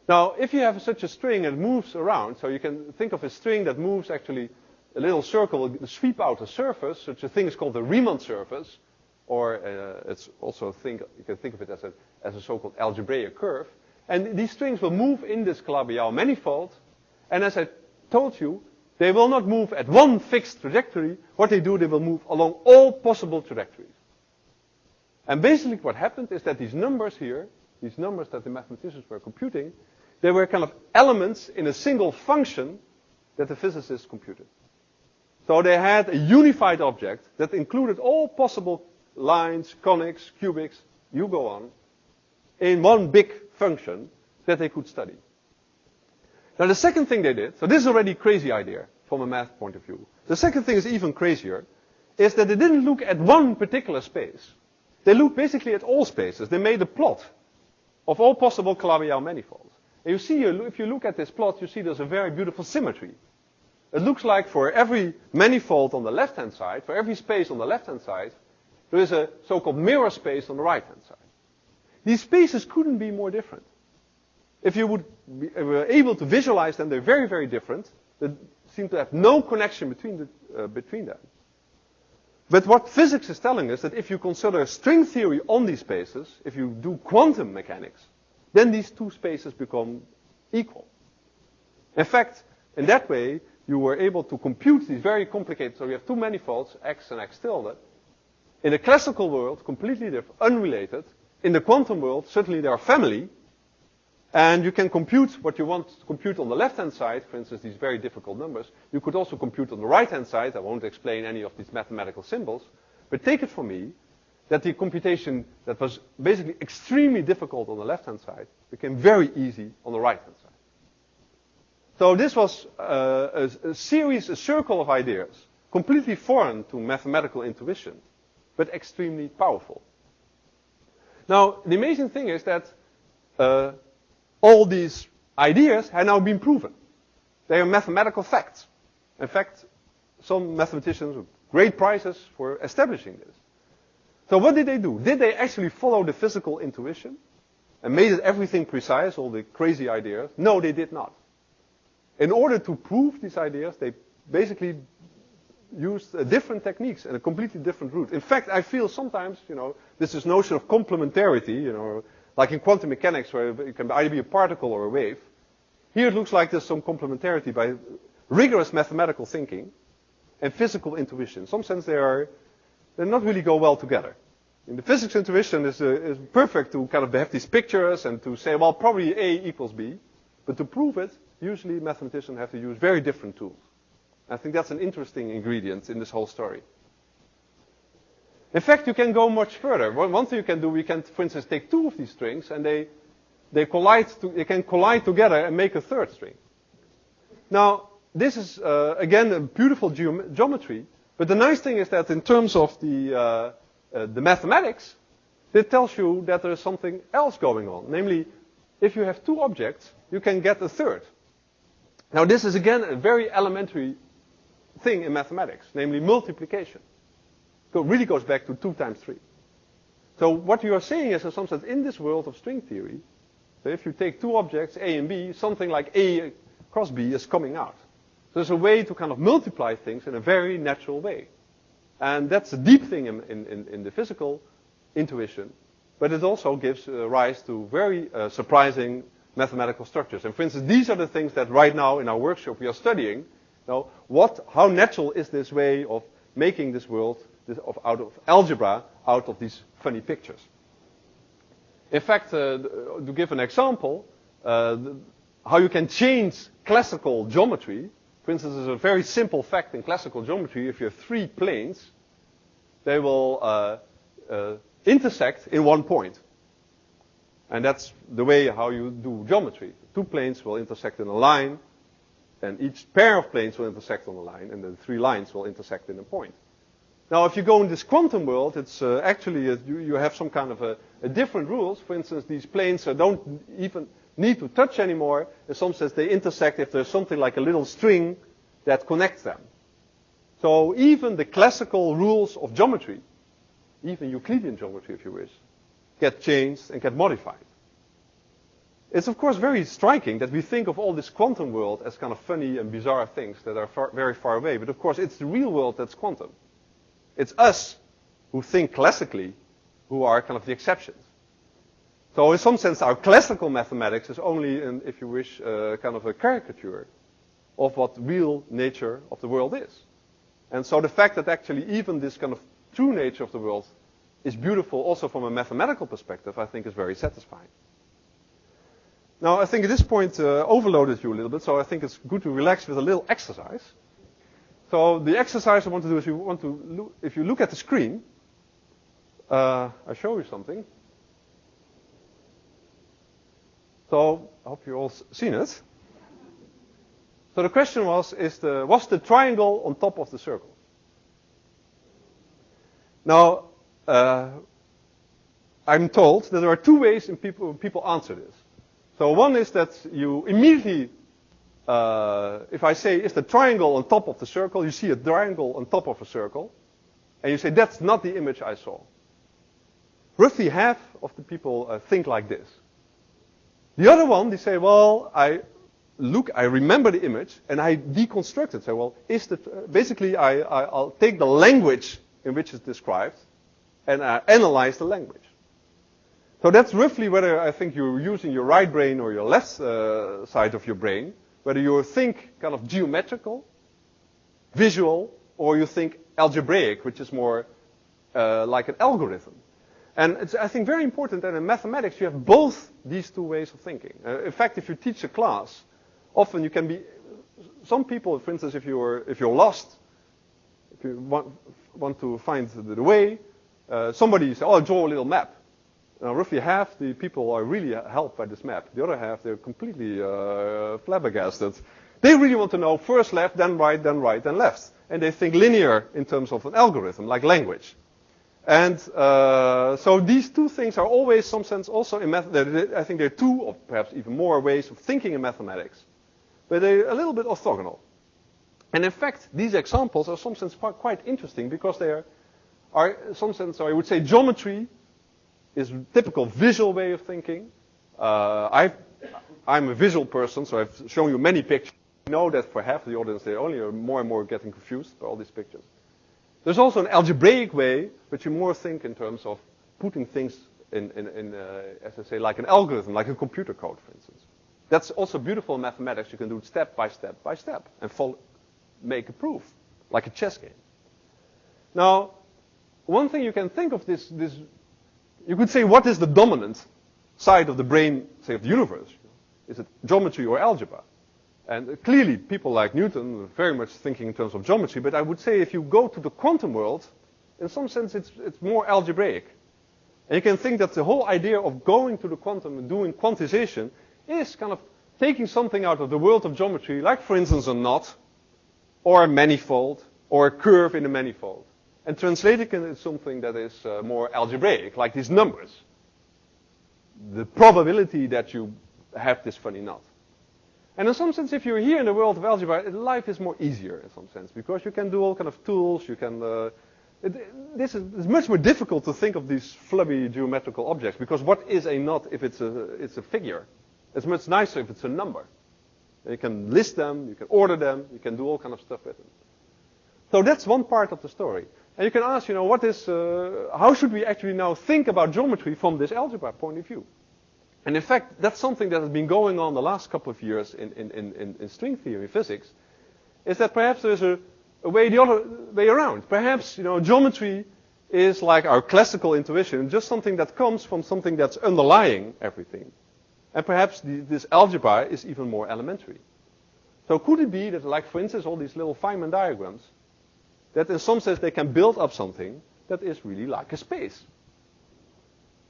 Now, if you have such a string and it moves around, so you can think of a string that moves actually a little circle, sweep out a surface, such a thing is called the Riemann surface, or it's also you can think of it as a so-called algebraic curve. And these strings will move in this Calabi-Yau manifold, and as I told you, they will not move at one fixed trajectory. What they do, they will move along all possible trajectories. And basically what happened is that these numbers here, these numbers that the mathematicians were computing, they were kind of elements in a single function that the physicists computed. So they had a unified object that included all possible lines, conics, cubics, you go on, in one big function that they could study. Now the second thing they did, so this is already a crazy idea from a math point of view. The second thing is even crazier, is that they didn't look at one particular space. They looked basically at all spaces. They made a plot of all possible Calabi-Yau manifolds. And you see, if you look at this plot, you see there's a very beautiful symmetry. It looks like for every manifold on the left-hand side, for every space on the left-hand side, there is a so-called mirror space on the right-hand side. These spaces couldn't be more different. If you were able to visualize them, they're very, very different. They seem to have no connection between them. But what physics is telling us that if you consider string theory on these spaces, if you do quantum mechanics, then these two spaces become equal. In fact, in that way, you were able to compute these very complicated, so you have two manifolds, x and x tilde. In the classical world, completely different, unrelated. In the quantum world, certainly they are family. And you can compute what you want to compute on the left-hand side, for instance, these very difficult numbers. You could also compute on the right-hand side. I won't explain any of these mathematical symbols. But take it from me that the computation that was basically extremely difficult on the left-hand side became very easy on the right-hand side. So this was a circle of ideas, completely foreign to mathematical intuition, but extremely powerful. Now, the amazing thing is that all these ideas have now been proven. They are mathematical facts. In fact, some mathematicians with great prizes for establishing this. So what did they do? Did they actually follow the physical intuition and made it everything precise, all the crazy ideas? No, they did not. In order to prove these ideas, they basically used different techniques and a completely different route. In fact, I feel sometimes, this notion of complementarity, like in quantum mechanics where it can either be a particle or a wave. Here it looks like there's some complementarity by rigorous mathematical thinking and physical intuition. In some sense they not really go well together. In the physics intuition is perfect to kind of have these pictures and to say, well, probably A equals B. But to prove it, usually mathematicians have to use very different tools. I think that's an interesting ingredient in this whole story. In fact, you can go much further. One thing you can do, for instance, take two of these strings and they can collide together and make a third string. Now, this is again a beautiful geometry. But the nice thing is that in terms of the mathematics, it tells you that there is something else going on. Namely, if you have two objects, you can get a third. Now, this is again a very elementary thing in mathematics, namely multiplication. It really goes back to 2 times 3. So what you are saying is, in some sense, in this world of string theory, so if you take two objects, A and B, something like A cross B is coming out. So there's a way to kind of multiply things in a very natural way. And that's a deep thing in the physical intuition. But it also gives rise to very surprising mathematical structures. And for instance, these are the things that right now in our workshop we are studying. Now, how natural is this way of making this world out of algebra, out of these funny pictures? In fact, to give an example, how you can change classical geometry. For instance, there's a very simple fact in classical geometry. If you have three planes, they will intersect in one point. And that's the way how you do geometry. Two planes will intersect in a line, and each pair of planes will intersect on a line, and the three lines will intersect in a point. Now, if you go in this quantum world, it's actually, you have some kind of a different rules. For instance, these planes don't even need to touch anymore. In some sense, they intersect if there's something like a little string that connects them. So even the classical rules of geometry, even Euclidean geometry, if you wish, get changed and get modified. It's of course very striking that we think of all this quantum world as kind of funny and bizarre things that are very far away. But of course, it's the real world that's quantum. It's us who think classically who are kind of the exceptions. So in some sense, our classical mathematics is only, if you wish, kind of a caricature of what real nature of the world is. And so the fact that actually even this kind of true nature of the world is beautiful also from a mathematical perspective, I think is very satisfying. Now, I think at this point overloaded you a little bit, so I think it's good to relax with a little exercise. So the exercise I want to do is if you look at the screen, I'll show you something. So I hope you've all seen it. So the question was the triangle on top of the circle? Now, I'm told that there are two ways in people answer this. So one is that you immediately, if I say, is the triangle on top of the circle, you see a triangle on top of a circle, and you say, that's not the image I saw. Roughly half of the people think like this. The other one, they say, well, I remember the image, and I deconstruct it. So, well, basically, I'll take the language in which it's described, and analyze the language. So that's roughly whether I think you're using your right brain or your left side of your brain, whether you think kind of geometrical, visual, or you think algebraic, which is more like an algorithm. And it's, I think, very important that in mathematics you have both these two ways of thinking. In fact, if you teach a class, often you can be, some people, for instance, if you're lost, if you want to find the way, somebody says, oh, draw a little map. Now, roughly half the people are really helped by this map. The other half, they're completely flabbergasted. They really want to know first left, then right, then right, then left. And they think linear in terms of an algorithm, like language. And so these two things are always, some sense, also in math. I think there are two, or perhaps even more, ways of thinking in mathematics. But they're a little bit orthogonal. And in fact, these examples are, in some sense, quite interesting because they are in some sense, I would say, geometry is a typical visual way of thinking. I'm a visual person, so I've shown you many pictures. I know that for half of the audience, they only are more and more getting confused by all these pictures. There's also an algebraic way, but you more think in terms of putting things in as I say, like an algorithm, like a computer code, for instance. That's also beautiful in mathematics. You can do it step by step by step and make a proof, like a chess game. Now, one thing you can think of this, you could say, what is the dominant side of the brain, say, of the universe? Is it geometry or algebra? And clearly, people like Newton are very much thinking in terms of geometry, but I would say if you go to the quantum world, in some sense it's more algebraic. And you can think that the whole idea of going to the quantum and doing quantization is kind of taking something out of the world of geometry, like for instance a knot, or a manifold, or a curve in a manifold, and translating it into something that is more algebraic, like these numbers. The probability that you have this funny knot. And in some sense, if you're here in the world of algebra, life is more easier in some sense, because you can do all kind of tools, you can This is much more difficult to think of these flubby geometrical objects, because what is a knot if it's a figure? It's much nicer if it's a number. You can list them, you can order them, you can do all kind of stuff with them. So that's one part of the story. And you can ask, how should we actually now think about geometry from this algebra point of view? And in fact, that's something that has been going on the last couple of years in string theory physics, is that perhaps there's a way the other way around. Perhaps, geometry is like our classical intuition, just something that comes from something that's underlying everything. And perhaps this algebra is even more elementary. So could it be that, like, for instance, all these little Feynman diagrams, that in some sense they can build up something that is really like a space?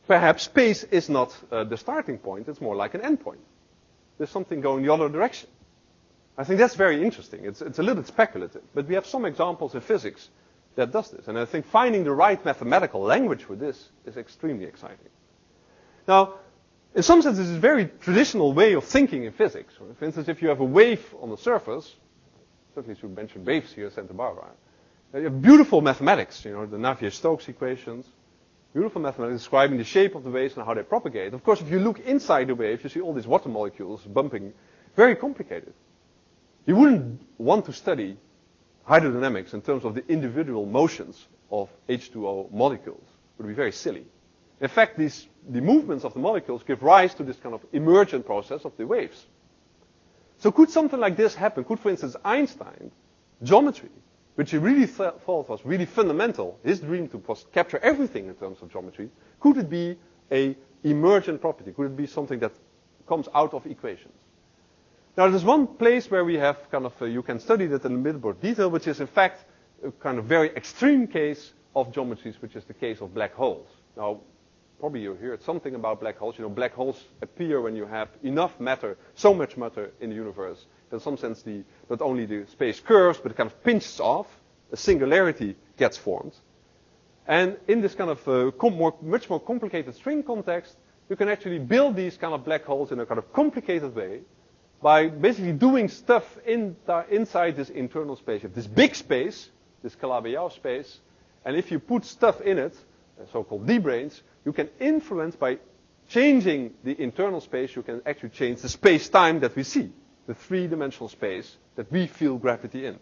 Perhaps space is not the starting point, it's more like an endpoint. There's something going the other direction. I think that's very interesting. It's a little bit speculative, but we have some examples in physics that does this. And I think finding the right mathematical language for this is extremely exciting. Now, in some sense, this is a very traditional way of thinking in physics. For instance, if you have a wave on the surface, certainly should mention waves here at Santa Barbara, you have beautiful mathematics, the Navier-Stokes equations, beautiful mathematics describing the shape of the waves and how they propagate. Of course, if you look inside the wave, you see all these water molecules bumping, very complicated. You wouldn't want to study hydrodynamics in terms of the individual motions of H2O molecules. It would be very silly. In fact, the movements of the molecules give rise to this kind of emergent process of the waves. So could something like this happen? Could, for instance, Einstein, geometry, which he really thought was really fundamental, his dream was capture everything in terms of geometry, could it be an emergent property? Could it be something that comes out of equations? Now, there's one place where we have you can study that in a bit more detail, which is in fact a kind of very extreme case of geometries, which is the case of black holes. Now, probably you heard something about black holes. Black holes appear when you have enough matter, so much matter in the universe, that in some sense not only the space curves, but it kind of pinches off, a singularity gets formed. And in this kind of much more complicated string context, you can actually build these kind of black holes in a kind of complicated way by basically doing stuff inside this internal space. You have this big space, this Calabi-Yau space, and if you put stuff in it, so-called D-branes, you can influence by changing the internal space, you can actually change the space-time that we see, the three-dimensional space that we feel gravity in.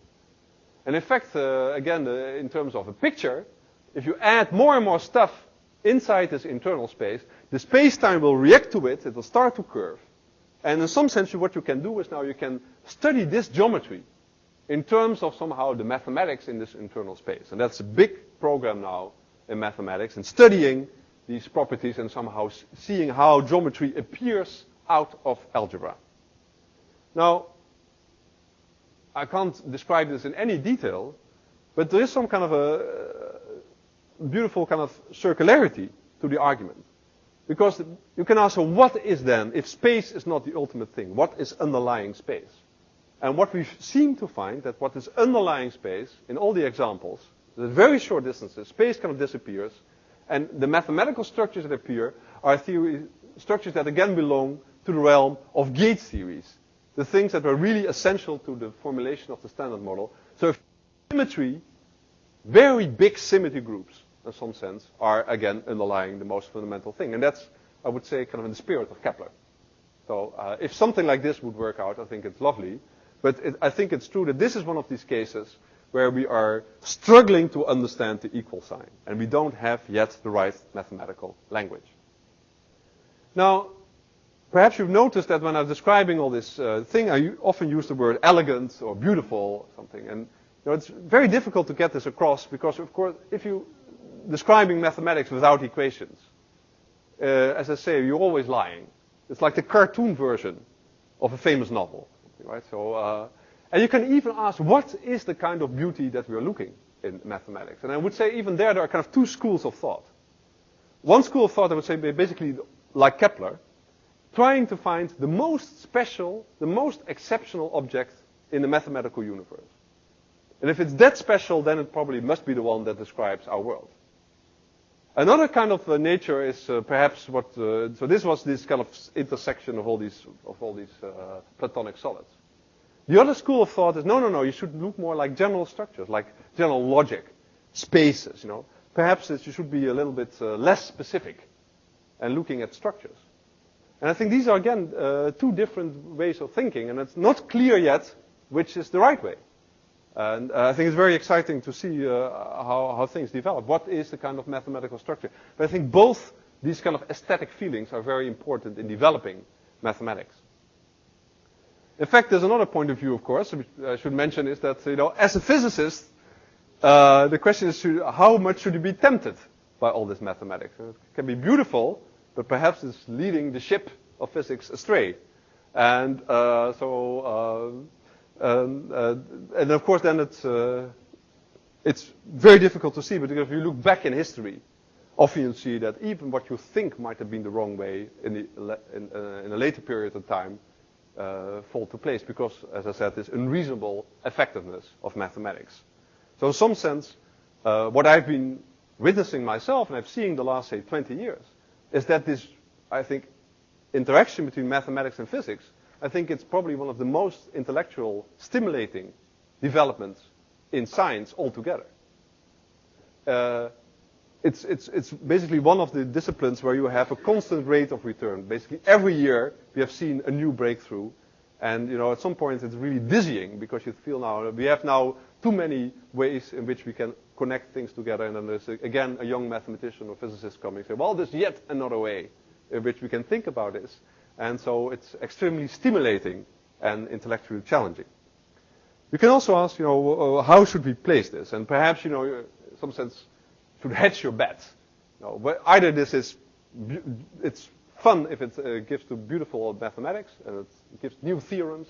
And in fact, again, in terms of a picture, if you add more and more stuff inside this internal space, the space-time will react to it, it will start to curve. And in some sense, what you can do is now you can study this geometry in terms of somehow the mathematics in this internal space. And that's a big program now in mathematics, and studying these properties and somehow seeing how geometry appears out of algebra. Now, I can't describe this in any detail, but there is some kind of a beautiful kind of circularity to the argument. Because you can ask, what is then, if space is not the ultimate thing, what is underlying space? And what we seem to find, that what is underlying space, in all the examples, at very short distances, space kind of disappears, and the mathematical structures that appear are structures that again belong to the realm of gauge theories, the things that were really essential to the formulation of the standard model. So if symmetry, very big symmetry groups, in some sense, are again underlying the most fundamental thing. And that's, I would say, kind of in the spirit of Kepler. So if something like this would work out, I think it's lovely. But I think it's true that this is one of these cases where we are struggling to understand the equal sign. And we don't have yet the right mathematical language. Now, perhaps you've noticed that when I'm describing all this thing, I often use the word elegant or beautiful or something. And it's very difficult to get this across because, of course, if you describing mathematics without equations, as I say, you're always lying. It's like the cartoon version of a famous novel, right? So, and you can even ask, what is the kind of beauty that we are looking in mathematics? And I would say even there are kind of two schools of thought. One school of thought, I would say, basically like Kepler, trying to find the most special, the most exceptional object in the mathematical universe. And if it's that special, then it probably must be the one that describes our world. Another kind of nature is perhaps what. So this was this kind of intersection of all these Platonic solids. The other school of thought is no. You should look more like general structures, like general logic. spaces, you know. Perhaps that you should be a little bit less specific and looking at structures. And I think these are, again, two different ways of thinking, and it's not clear yet which is the right way. And I think it's very exciting to see how things develop. What is the kind of mathematical structure? But I think both these kind of aesthetic feelings are very important in developing mathematics. In fact, there's another point of view, of course, which I should mention, is that, you know, as a physicist, the question is how much should you be tempted by all this mathematics? It can be beautiful, but perhaps it's leading the ship of physics astray. And and of course then it's very difficult to see, but if you look back in history, often you see that even what you think might have been the wrong way in a later period of time fall to place because, as I said, this unreasonable effectiveness of mathematics. So in some sense, what I've been witnessing myself, and I've seen the last, say, 20 years, is that this, I think, interaction between mathematics and physics, I think it's probably one of the most intellectual stimulating developments in science altogether. It's basically one of the disciplines where you have a constant rate of return. Basically every year we have seen a new breakthrough. And, you know, at some point it's really dizzying because you feel now, we have now too many ways in which we can connect things together. And then there's, again, a young mathematician or physicist coming and say, well, there's yet another way in which we can think about this. And so it's extremely stimulating and intellectually challenging. You can also ask, you know, how should we place this? And perhaps, you know, in some sense, should hedge your bet. You know, but either this is, it's fun if it gives to beautiful mathematics and it gives new theorems,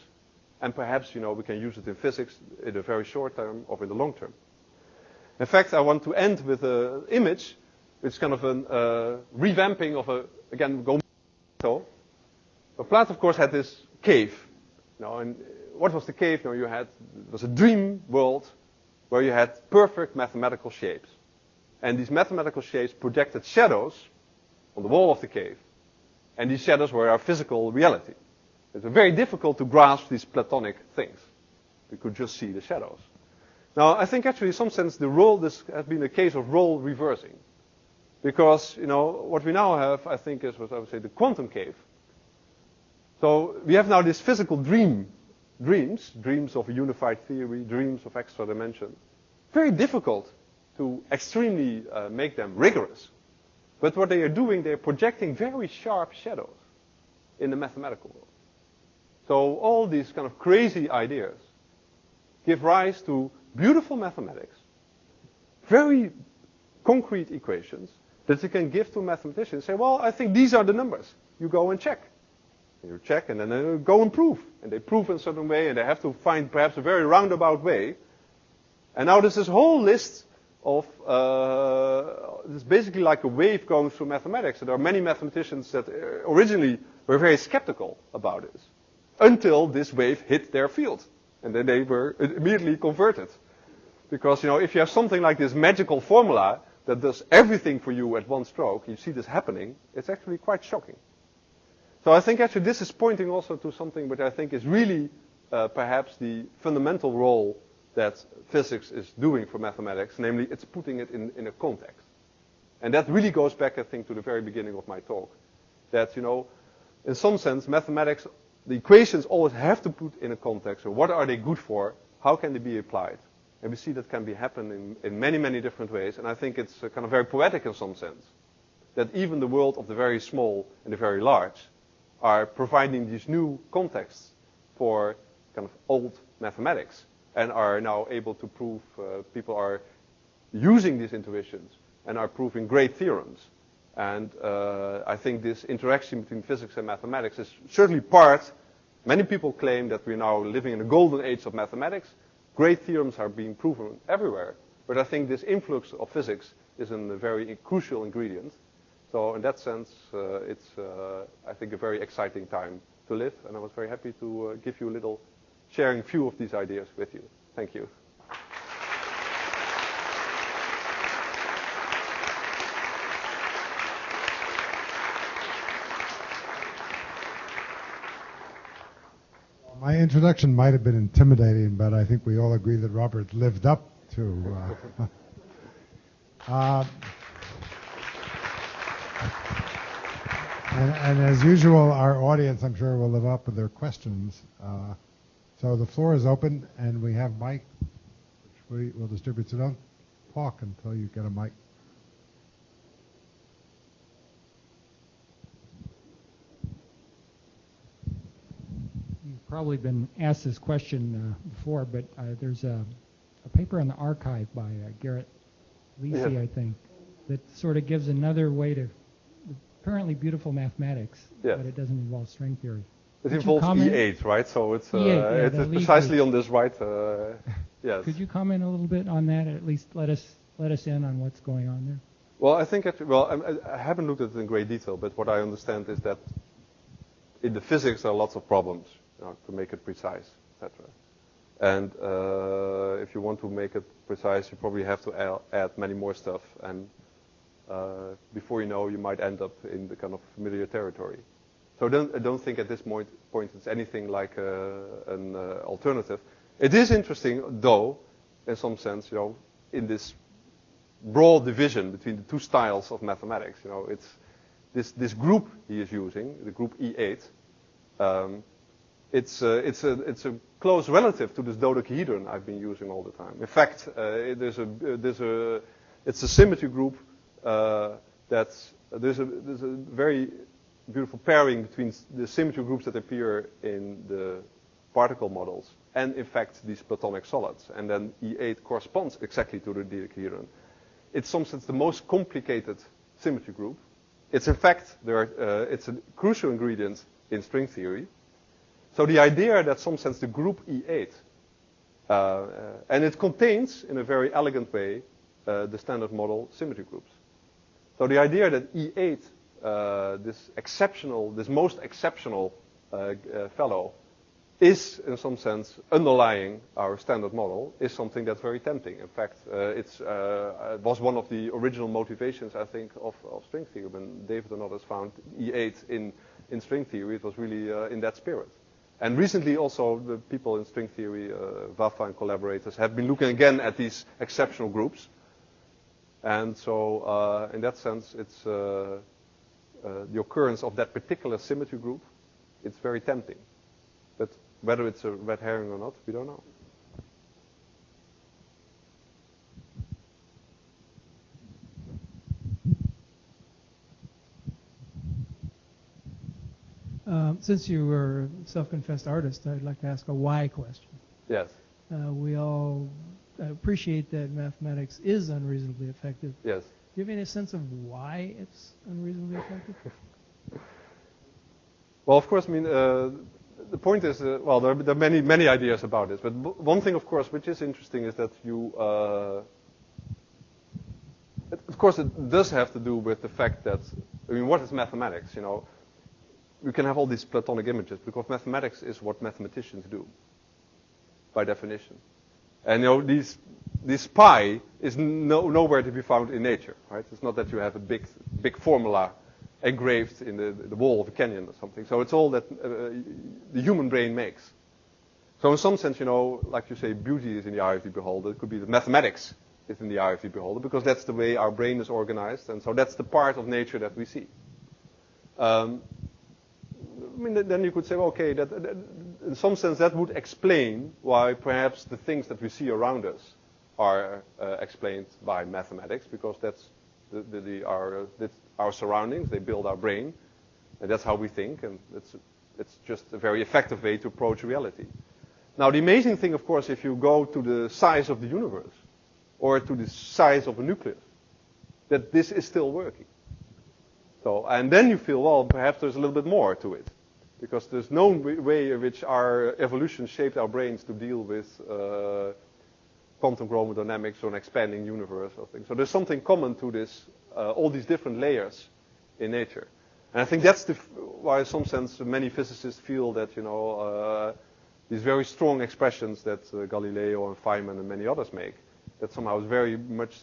and perhaps, you know, we can use it in physics in the very short term or in the long term. In fact, I want to end with an image, which is kind of a revamping of again, go so. But Plato, of course, had this cave. You know, and what was the cave? You know, it was a dream world where you had perfect mathematical shapes. And these mathematical shapes projected shadows on the wall of the cave. And these shadows were our physical reality. It was very difficult to grasp these Platonic things. We could just see the shadows. Now, I think actually in some sense this has been a case of role reversing. Because, you know, what we now have, I think, is what I would say the quantum cave. So we have now this physical dreams of a unified theory, dreams of extra dimension. Very difficult to extremely make them rigorous. But what they are doing, they are projecting very sharp shadows in the mathematical world. So all these kind of crazy ideas give rise to beautiful mathematics, very concrete equations that you can give to mathematicians and say, well, I think these are the numbers. You go and check. And you check and then they go and prove. And they prove in a certain way and they have to find perhaps a very roundabout way. And now there's this whole list of, it's basically like a wave going through mathematics. And there are many mathematicians that originally were very skeptical about this until this wave hit their field. And then they were immediately converted. Because, you know, if you have something like this magical formula that does everything for you at one stroke, you see this happening, it's actually quite shocking. So I think actually this is pointing also to something which I think is really perhaps the fundamental role that physics is doing for mathematics, namely it's putting it in a context. And that really goes back, I think, to the very beginning of my talk. That, you know, in some sense, mathematics, the equations always have to put in a context. So what are they good for? How can they be applied? And we see that can be happening in many, many different ways. And I think it's kind of very poetic in some sense. That even the world of the very small and the very large are providing these new contexts for kind of old mathematics and are now able to prove, people are using these intuitions and are proving great theorems. And I think this interaction between physics and mathematics is certainly part, many people claim that we're now living in a golden age of mathematics. Great theorems are being proven everywhere. But I think this influx of physics is a very crucial ingredient. So in that sense, it's, I think, a very exciting time to live. And I was very happy to give you a little, sharing a few of these ideas with you. Thank you. My introduction might have been intimidating, but I think we all agree that Robbert lived up to Uh, and as usual, our audience, I'm sure, will live up with their questions. So the floor is open, and we have mic, which we will distribute. So don't talk until you get a mic. You've probably been asked this question before, but there's a paper in the archive by Garrett Lisi, I think, that sort of gives another way to apparently beautiful mathematics, but it doesn't involve string theory. It involves E8, right? So it's E8, it's precisely on this right. Yes. Could you comment a little bit on that? At least let us in on what's going on there. Well, I think I haven't looked at it in great detail, but what I understand is that in the physics there are lots of problems, to make it precise, etc. And if you want to make it precise, you probably have to add many more stuff, and before you know, you might end up in the kind of familiar territory. So I don't think at this point it's anything like an alternative. It is interesting, though, in some sense, in this broad division between the two styles of mathematics. It's this group he is using, the group E8. It's a close relative to this dodecahedron I've been using all the time. In fact, it's a symmetry group there's a very beautiful pairing between the symmetry groups that appear in the particle models and, in fact, these Platonic solids. And then E8 corresponds exactly to the dodecahedron. It's, in some sense, the most complicated symmetry group. It's, in fact, it's a crucial ingredient in string theory. So the idea that, in some sense, the group E8, and it contains, in a very elegant way, the standard model symmetry groups. So the idea that E8, this most exceptional fellow, is in some sense underlying our standard model, is something that's very tempting. In fact, it was one of the original motivations, I think, of string theory. When David and others found E8 in string theory, it was really in that spirit. And recently also the people in string theory, Vafa and collaborators, have been looking again at these exceptional groups. And so in that sense, it's the occurrence of that particular symmetry group, it's very tempting. But whether it's a red herring or not, we don't know. Since you were a self-confessed artist, I'd like to ask a why question. Yes. We all appreciate that mathematics is unreasonably effective. Yes. Do you have any sense of why it's unreasonably effective? Well, of course, I mean, the point is, well, there are many ideas about this. But one thing, of course, which is interesting is that of course, it does have to do with the fact that, I mean, what is mathematics? We can have all these Platonic images because mathematics is what mathematicians do, by definition. And this pi is nowhere to be found in nature, right? It's not that you have a big formula engraved in the wall of a canyon or something. So it's all that the human brain makes. So in some sense, like you say, beauty is in the eye of the beholder. It could be that mathematics is in the eye of the beholder because that's the way our brain is organized, and so that's the part of nature that we see. I mean, then you could say, well, okay, that in some sense that would explain why perhaps the things that we see around us are explained by mathematics, because that's our surroundings. They build our brain, and that's how we think, and it's just a very effective way to approach reality. Now, the amazing thing, of course, if you go to the size of the universe or to the size of a nucleus, that this is still working. So, and then you feel, well, perhaps there's a little bit more to it, because there's no way in which our evolution shaped our brains to deal with quantum chromodynamics or an expanding universe or things. So there's something common to this, all these different layers in nature. And I think that's why in some sense many physicists feel that, these very strong expressions that Galileo and Feynman and many others make, that somehow is very much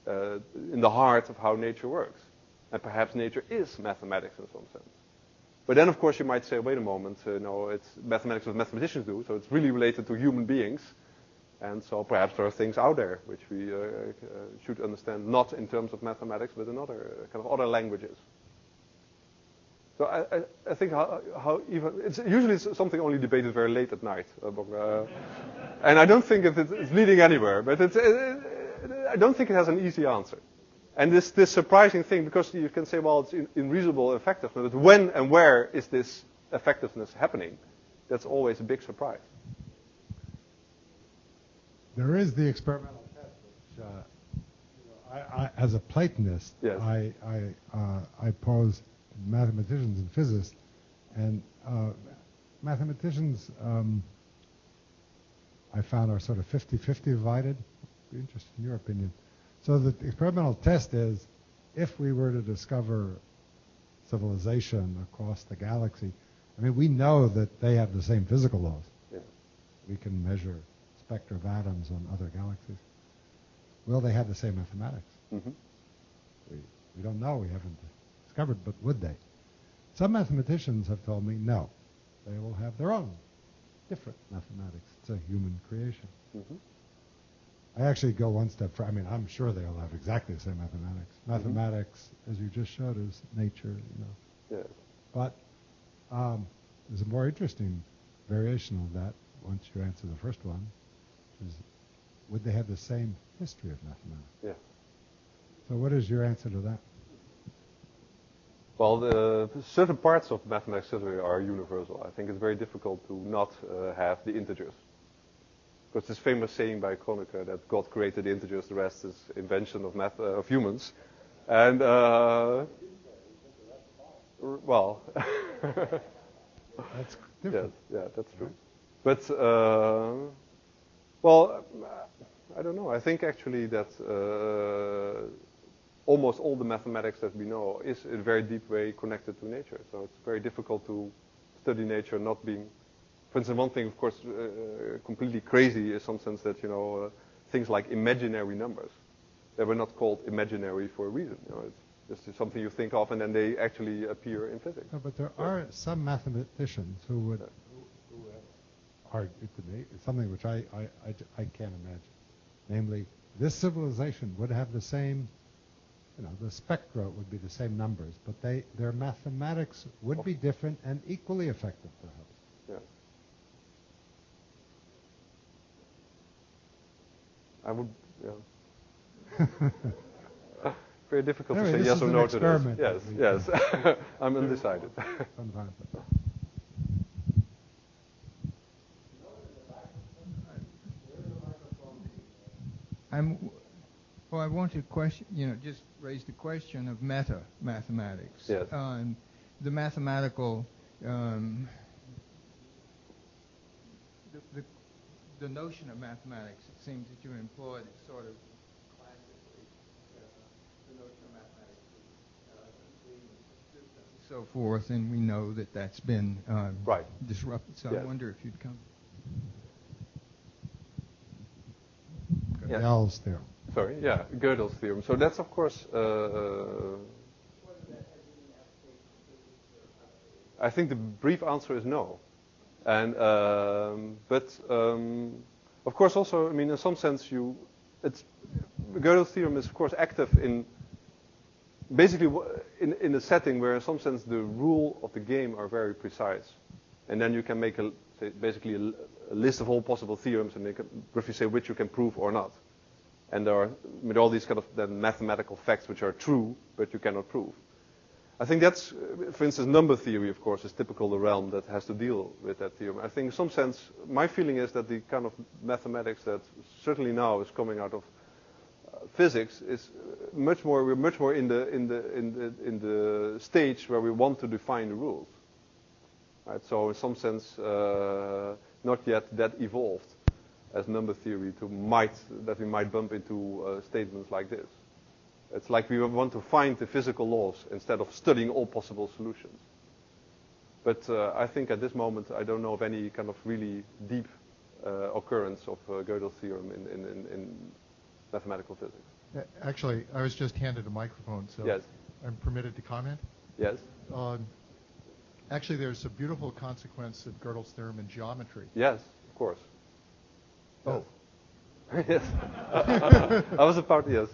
in the heart of how nature works. And perhaps nature is mathematics in some sense. But then, of course, you might say, wait a moment, it's mathematics what mathematicians do, so it's really related to human beings. And so perhaps there are things out there which we should understand not in terms of mathematics, but in other kind of other languages. So I think how even it's usually something only debated very late at night, and I don't think it's leading anywhere. But I don't think it has an easy answer. And this surprising thing, because you can say, well, it's in reasonable effectiveness, but when and where is this effectiveness happening? That's always a big surprise. There is the experimental test, which I as a Platonist, yes. I pose mathematicians and physicists, and mathematicians I found are sort of 50-50 divided. I'd be interested in your opinion. So the experimental test is, if we were to discover civilization across the galaxy, I mean, we know that they have the same physical laws. Yeah. We can measure spectra of atoms on other galaxies. Will they have the same mathematics? Mm-hmm. We don't know. We haven't discovered, but would they? Some mathematicians have told me no. They will have their own different mathematics. It's a human creation. Mm-hmm. I actually go one step further. I mean, I'm sure they'll have exactly the same mathematics. Mathematics, as you just showed, is nature, Yes. But there's a more interesting variation of that once you answer the first one, which is, would they have the same history of mathematics? Yeah. So what is your answer to that? Well, certain parts of mathematics are universal. I think it's very difficult to not have the integers. Because this famous saying by Kronecker that God created the integers, the rest is invention of of humans. And, well, that's different. Yes, yeah, that's true. But, well, I don't know. I think actually that almost all the mathematics that we know is in a very deep way connected to nature. So it's very difficult to study nature not being... For instance, one thing, of course, completely crazy is some sense that, things like imaginary numbers, they were not called imaginary for a reason. It's just something you think of and then they actually appear in physics. No, but there are some mathematicians who would argue to me something which I can't imagine. Namely, this civilization would have the same, the spectra would be the same numbers, but their mathematics would be different and equally effective, perhaps. Yeah. I would, very difficult to say yes or no to this. Yes. I'm undecided. Well, I want to question, just raise the question of mathematics. Yes. The mathematical, the notion of mathematics, it seems that you employed is sort of classically the notion of mathematics and so forth, and we know that that's been disrupted. So yes. I wonder if you'd come. Gödel's theorem. Sorry, yeah, Gödel's theorem. So that's, of course, I think the brief answer is no. And but of course also, I mean, in some sense, Gödel's theorem is of course active in basically in a setting where in some sense the rule of the game are very precise, and then you can make basically a list of all possible theorems, and you can briefly say which you can prove or not. And there are all these kind of then mathematical facts which are true, but you cannot prove. I think that's, for instance, number theory, of course, is typical the realm that has to deal with that theorem. I think in some sense, my feeling is that the kind of mathematics that certainly now is coming out of physics is we're much more in the stage where we want to define the rules. Right? So in some sense, not yet that evolved as number theory that we might bump into statements like this. It's like we want to find the physical laws instead of studying all possible solutions. But I think at this moment I don't know of any kind of really deep occurrence of Gödel's theorem in mathematical physics. Actually, I was just handed a microphone, so yes. I'm permitted to comment? Yes. Actually, there's a beautiful consequence of Gödel's theorem in geometry. Yes, of course. Oh, Yes. I was a part, yes.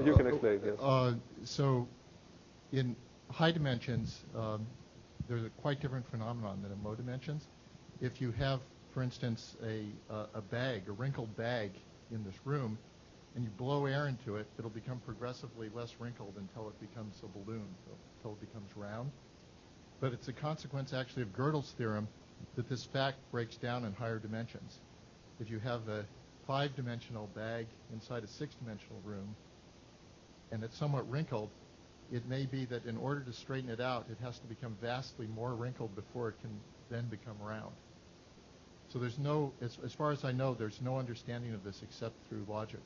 You can explain, yes. So in high dimensions, there's a quite different phenomenon than in low dimensions. If you have, for instance, a bag, a wrinkled bag in this room, and you blow air into it, it'll become progressively less wrinkled until it becomes a balloon, until it becomes round. But it's a consequence actually of Gödel's theorem that this fact breaks down in higher dimensions. If you have a 5-dimensional bag inside a 6-dimensional room, and it's somewhat wrinkled, it may be that in order to straighten it out, it has to become vastly more wrinkled before it can then become round. So there's no, as far as I know, there's no understanding of this except through logic.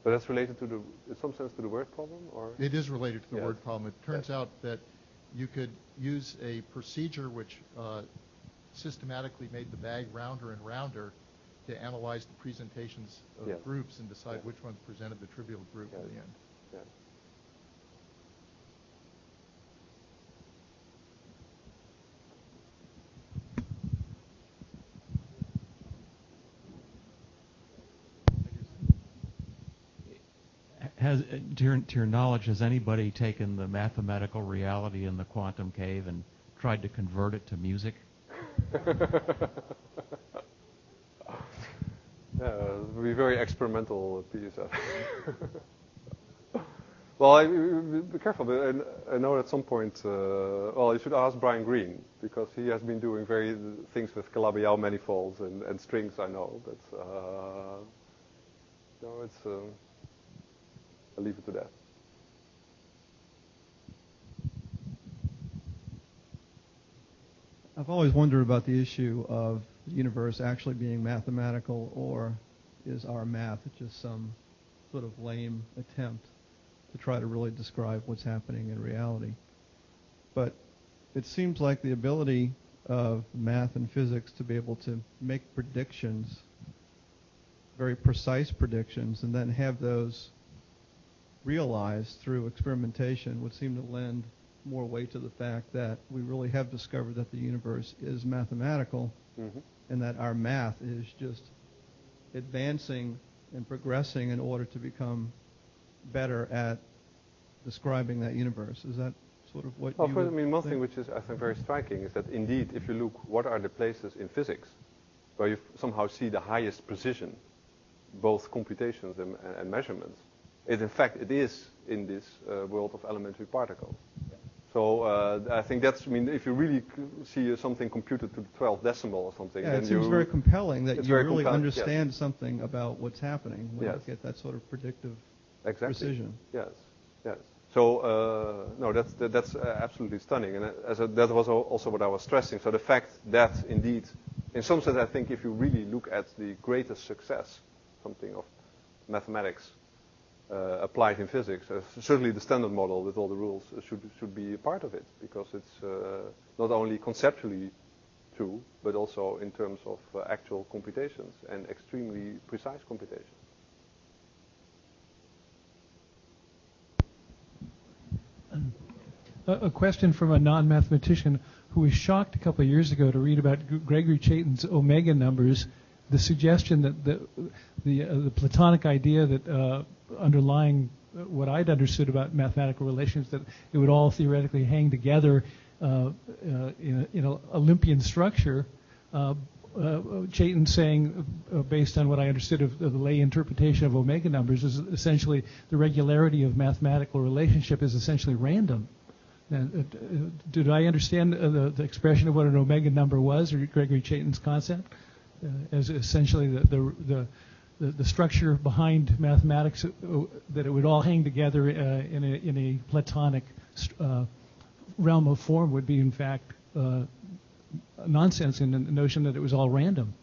But that's related to in some sense, to the word problem, or? It is related to the Yes. word problem. It turns out that you could use a procedure which systematically made the bag rounder and rounder to analyze the presentations of Yes. groups and decide Yes. which ones presented the trivial group Yes. in the end. Yes. To your knowledge, has anybody taken the mathematical reality in the quantum cave and tried to convert it to music? Yeah, it would be very experimental piece. Well, be careful. But I know at some point, well, you should ask Brian Greene, because he has been doing things with Calabi-Yau manifolds and strings, I know. But no, it's. I'll leave it to that. I've always wondered about the issue of the universe actually being mathematical, or is our math just some sort of lame attempt to try to really describe what's happening in reality. But it seems like the ability of math and physics to be able to make predictions, very precise predictions, and then have those realized through experimentation would seem to lend more weight to the fact that we really have discovered that the universe is mathematical, and that our math is just advancing and progressing in order to become better at describing that universe. Is that sort of what you I mean, one thing which is, I think, very striking is that indeed, if you look, what are the places in physics where you somehow see the highest precision, both computations and measurements? In fact, it is in this world of elementary particles. So I think that's, I mean, if you really see something computed to the 12th decimal or something, yeah, then it seems very compelling that you really understand something about what's happening when you get that sort of predictive precision. Yes, yes. So no, that's absolutely stunning, and that was also what I was stressing. So the fact that indeed, in some sense, I think if you really look at the greatest success, something of mathematics applied in physics, certainly the standard model with all the rules should be a part of it, because it's not only conceptually true, but also in terms of actual computations and extremely precise computations. A question from a non-mathematician who was shocked a couple of years ago to read about Gregory Chaitin's omega numbers, the suggestion that the Platonic idea that underlying what I'd understood about mathematical relations, that it would all theoretically hang together in an Olympian structure. Chaitin saying, based on what I understood of the lay interpretation of omega numbers, is essentially the regularity of mathematical relationship is essentially random. Did I understand the expression of what an omega number was, or Gregory Chaitin's concept, as essentially the structure behind mathematics, that it would all hang together in a Platonic realm of form would be in fact nonsense in the notion that it was all random?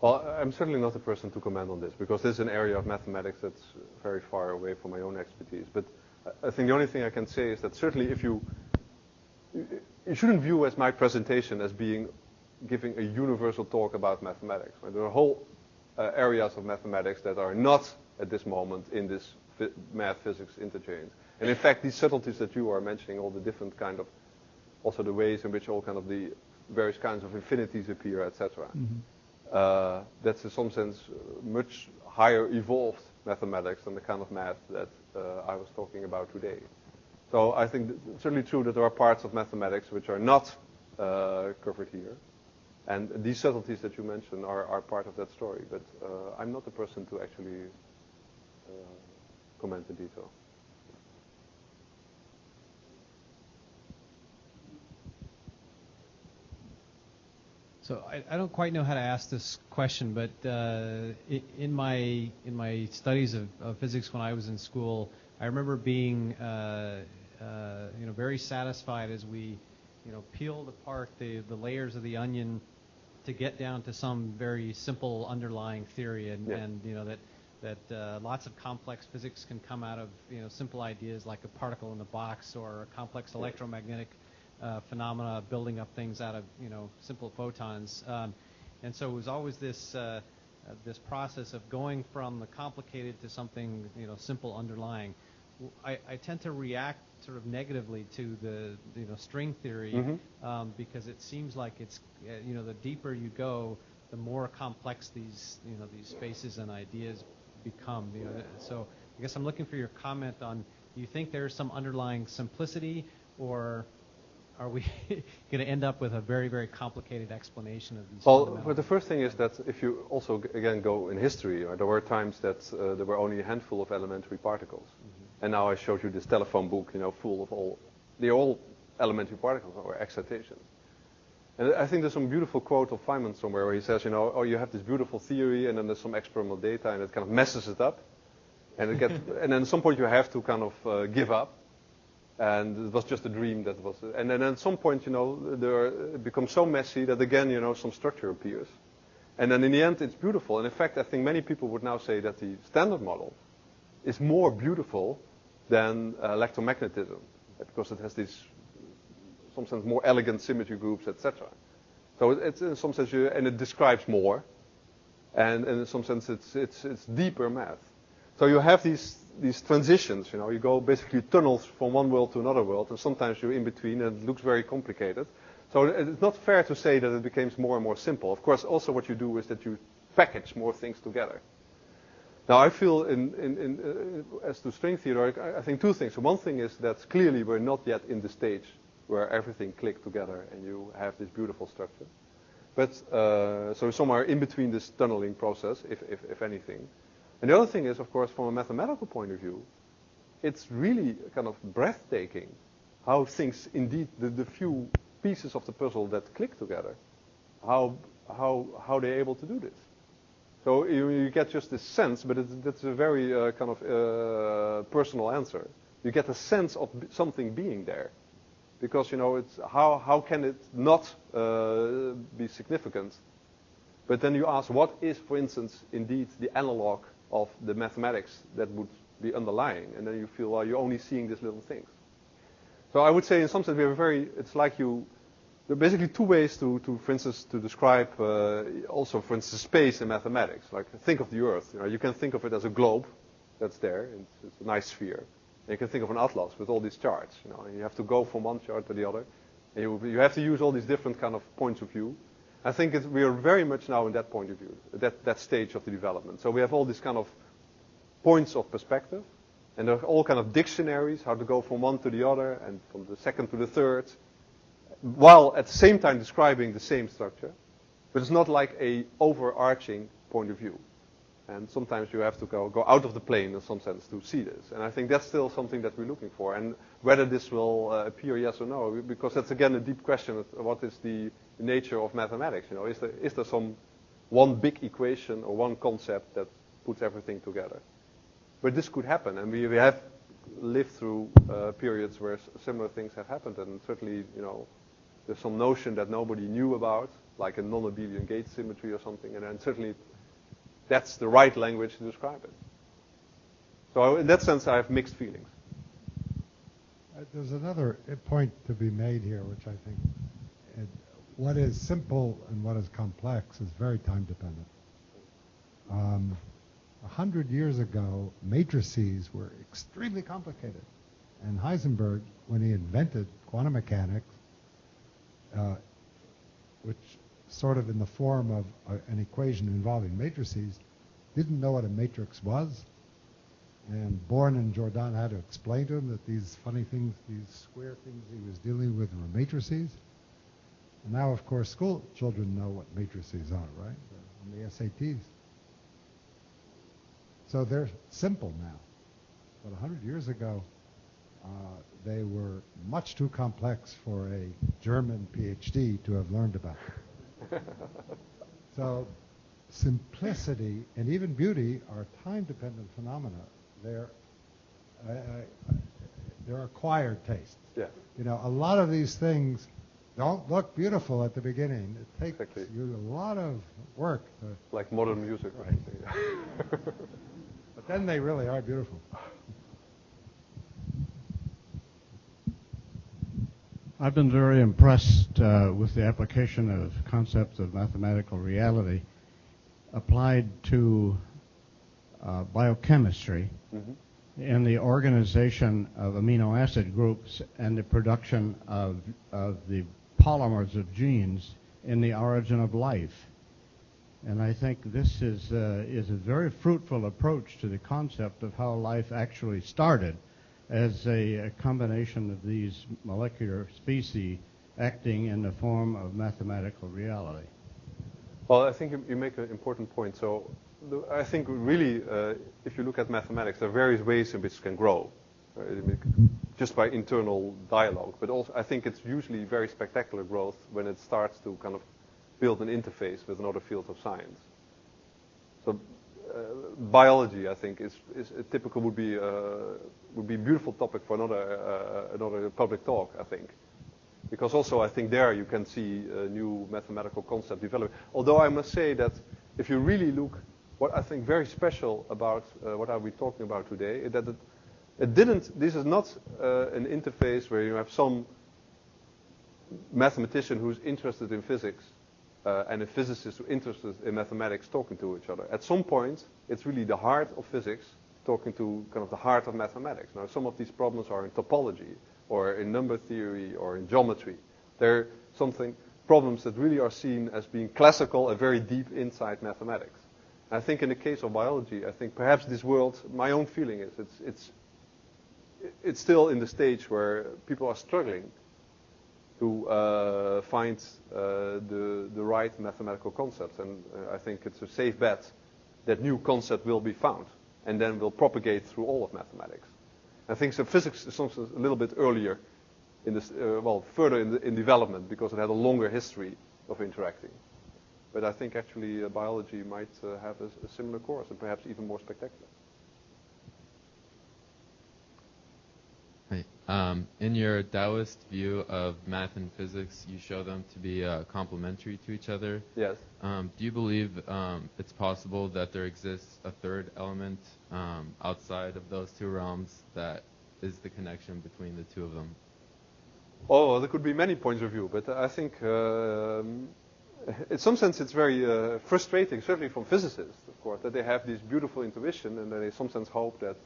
Well, I'm certainly not the person to comment on this, because this is an area of mathematics that's very far away from my own expertise. But I think the only thing I can say is that certainly if you shouldn't view as my presentation as giving a universal talk about mathematics. Right? There are whole areas of mathematics that are not at this moment in this math-physics interchange. And in fact, these subtleties that you are mentioning, all the different kind of, also the ways in which all kind of the various kinds of infinities appear, etc. that's in some sense much higher evolved mathematics than the kind of math that I was talking about today. So I think it's certainly true that there are parts of mathematics which are not covered here. And these subtleties that you mentioned are part of that story. But I'm not the person to actually comment in detail. So I don't quite know how to ask this question, but in my studies of physics when I was in school, I remember being very satisfied as we peeled apart the layers of the onion to get down to some very simple underlying theory, and that lots of complex physics can come out of simple ideas like a particle in a box or a complex electromagnetic phenomena building up things out of simple photons, and so it was always this process of going from the complicated to something simple underlying. I tend to react sort of negatively to the string theory because it seems like it's the deeper you go, the more complex these spaces and ideas become. So I guess I'm looking for your comment on: do you think there's some underlying simplicity, or are we going to end up with a very, very complicated explanation of these? Well, the first thing is that if you also again go in history, there were times that there were only a handful of elementary particles, and now I showed you this telephone book, full of they're all elementary particles or excitations. And I think there's some beautiful quote of Feynman somewhere where he says, you have this beautiful theory, and then there's some experimental data, and it kind of messes it up, and and then at some point you have to kind of give up. And it was just a dream that was, and then at some point, it becomes so messy that again, some structure appears. And then in the end, it's beautiful. And in fact, I think many people would now say that the standard model is more beautiful than electromagnetism, because it has these, in some sense, more elegant symmetry groups, etc. So it's in some sense, and it describes more, and in some sense, it's deeper math. So you have these transitions, you go basically tunnels from one world to another world, and sometimes you're in between, and it looks very complicated. So it's not fair to say that it becomes more and more simple. Of course, also what you do is that you package more things together. Now, I feel as to string theory, I think two things. One thing is that clearly we're not yet in the stage where everything clicked together and you have this beautiful structure. But so somewhere in between this tunneling process, if anything. And the other thing is, of course, from a mathematical point of view, it's really kind of breathtaking how things indeed, the few pieces of the puzzle that click together, how they're able to do this. So you get just this sense, but that's a very kind of personal answer. You get a sense of something being there, because it's how can it not be significant? But then you ask, what is, for instance, indeed the analog of the mathematics that would be underlying, and then you feel, well, you're only seeing these little things. So I would say in some sense we have it's like there are basically two ways to for instance, to describe also, for instance, space in mathematics. Like think of the Earth, you can think of it as a globe that's there, it's a nice sphere. And you can think of an atlas with all these charts, and you have to go from one chart to the other, and you have to use all these different kind of points of view. I think we are very much now in that point of view, that stage of the development. So we have all these kind of points of perspective, and there are all kind of dictionaries, how to go from one to the other, and from the second to the third, while at the same time describing the same structure. But it's not like a overarching point of view. And sometimes you have to go out of the plane in some sense to see this. And I think that's still something that we're looking for. And whether this will appear, yes or no, because that's again a deep question of what is the nature of mathematics. Is there some one big equation or one concept that puts everything together? But this could happen, and we have lived through periods where similar things have happened, and certainly, there's some notion that nobody knew about, like a non-abelian gate symmetry or something, and then certainly that's the right language to describe it. So in that sense, I have mixed feelings. There's another point to be made here, which I think what is simple and what is complex is very time dependent. 100 years ago, matrices were extremely complicated. And Heisenberg, when he invented quantum mechanics, which sort of in the form of an equation involving matrices, didn't know what a matrix was. And Bourne and Jordan had to explain to him that these funny things, these square things he was dealing with were matrices. And now, of course, school children know what matrices are, right? On the SATs. So they're simple now. But 100 years ago, they were much too complex for a German PhD to have learned about. So simplicity and even beauty are time-dependent phenomena. They're acquired tastes. Yeah. You know, a lot of these things don't look beautiful at the beginning. It takes Exactly. you a lot of work to, Like modern music or something. but then they really are beautiful. I've been very impressed with the application of concepts of mathematical reality applied to biochemistry and the organization of amino acid groups and the production of the polymers of genes in the origin of life. And I think this is a very fruitful approach to the concept of how life actually started as a combination of these molecular species acting in the form of mathematical reality. Well, I think you make an important point. So I think really, if you look at mathematics, there are various ways in which it can grow, just by internal dialogue. But also, I think it's usually very spectacular growth when it starts to kind of build an interface with another field of science. So biology, I think, is a typical would be a beautiful topic for another public talk, I think. Because also I think there you can see a new mathematical concept develop. Although I must say that if you really look, what I think very special about what are we talking about today, is that this is not an interface where you have some mathematician who's interested in physics and a physicist who's interested in mathematics talking to each other. At some point, it's really the heart of physics talking to kind of the heart of mathematics. Now, some of these problems are in topology, or in number theory, or in geometry. They're problems that really are seen as being classical and very deep inside mathematics. And I think in the case of biology, I think perhaps this world, my own feeling is, it's still in the stage where people are struggling to find the right mathematical concepts. And I think it's a safe bet that new concept will be found and then will propagate through all of mathematics. I think so physics is sometimes a little bit earlier in this, further in development because it had a longer history of interacting. But I think actually biology might have a similar course and perhaps even more spectacular. Hi. In your Taoist view of math and physics, you show them to be complementary to each other. Yes. Do you believe it's possible that there exists a third element outside of those two realms that is the connection between the two of them? Oh, there could be many points of view, but I think in some sense it's very frustrating, certainly from physicists, of course, that they have this beautiful intuition and they in some sense hope that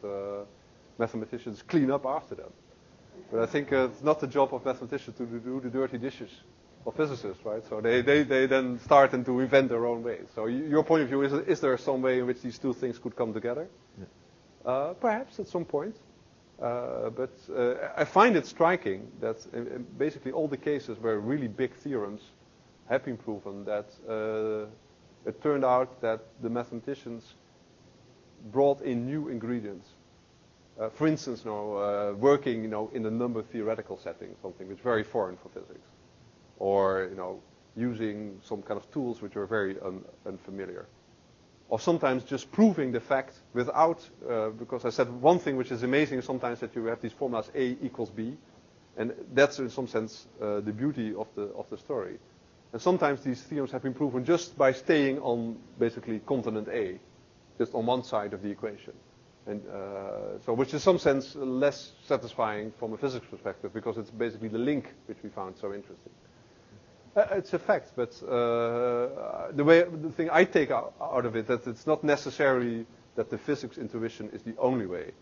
mathematicians clean up after them. But I think it's not the job of mathematicians to do the dirty dishes of physicists, right? So they then start and to invent their own ways. So your point of view is there some way in which these two things could come together? Yeah. Perhaps at some point. But I find it striking that in basically all the cases where really big theorems have been proven, that it turned out that the mathematicians brought in new ingredients. For instance, working in the number theoretical setting, something which is very foreign for physics, or using some kind of tools which are very unfamiliar. Or sometimes just proving the fact without, because I said one thing which is amazing is sometimes that you have these formulas A equals B, and that's in some sense the beauty of the story. And sometimes these theorems have been proven just by staying on basically continent A, just on one side of the equation. And so which is in some sense less satisfying from a physics perspective because it's basically the link which we found so interesting. It's a fact, but the thing I take out of it, that it's not necessarily that the physics intuition is the only way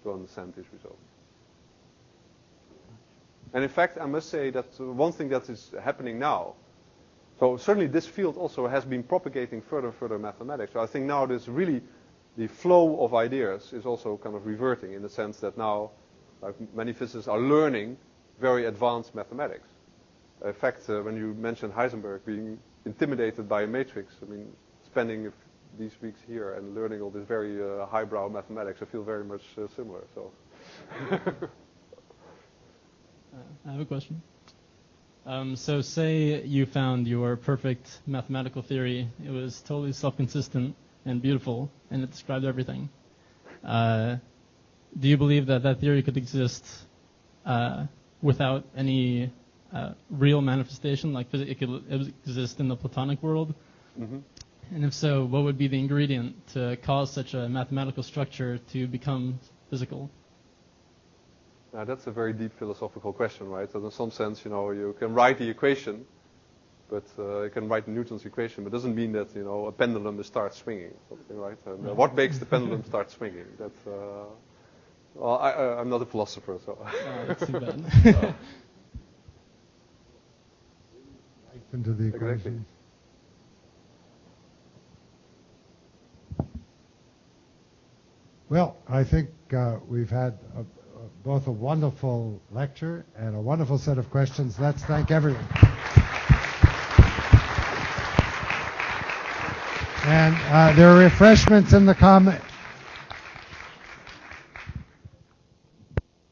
to understand these results. And in fact, I must say that one thing that is happening now, So certainly this field also has been propagating further mathematics. So I think now there's really the flow of ideas is also kind of reverting in the sense that now like many physicists are learning very advanced mathematics. In fact, when you mentioned Heisenberg being intimidated by a matrix, I mean, spending these weeks here and learning all this very highbrow mathematics, I feel very much similar. So. I have a question. So say you found your perfect mathematical theory. It was totally self-consistent and beautiful, and it described everything. Do you believe that that theory could exist without any real manifestation, like it could exist in the Platonic world? Mm-hmm. And if so, what would be the ingredient to cause such a mathematical structure to become physical? Now that's a very deep philosophical question, right? And in some sense, you can write the equation, but you can write Newton's equation, but it doesn't mean that, a pendulum starts swinging, something, right? And what makes the pendulum start swinging? That's, well, I'm not a philosopher, so. That's too bad. Into the equation. Exactly. Well, I think we've had both a wonderful lecture and a wonderful set of questions. Let's thank everyone. And there are refreshments in the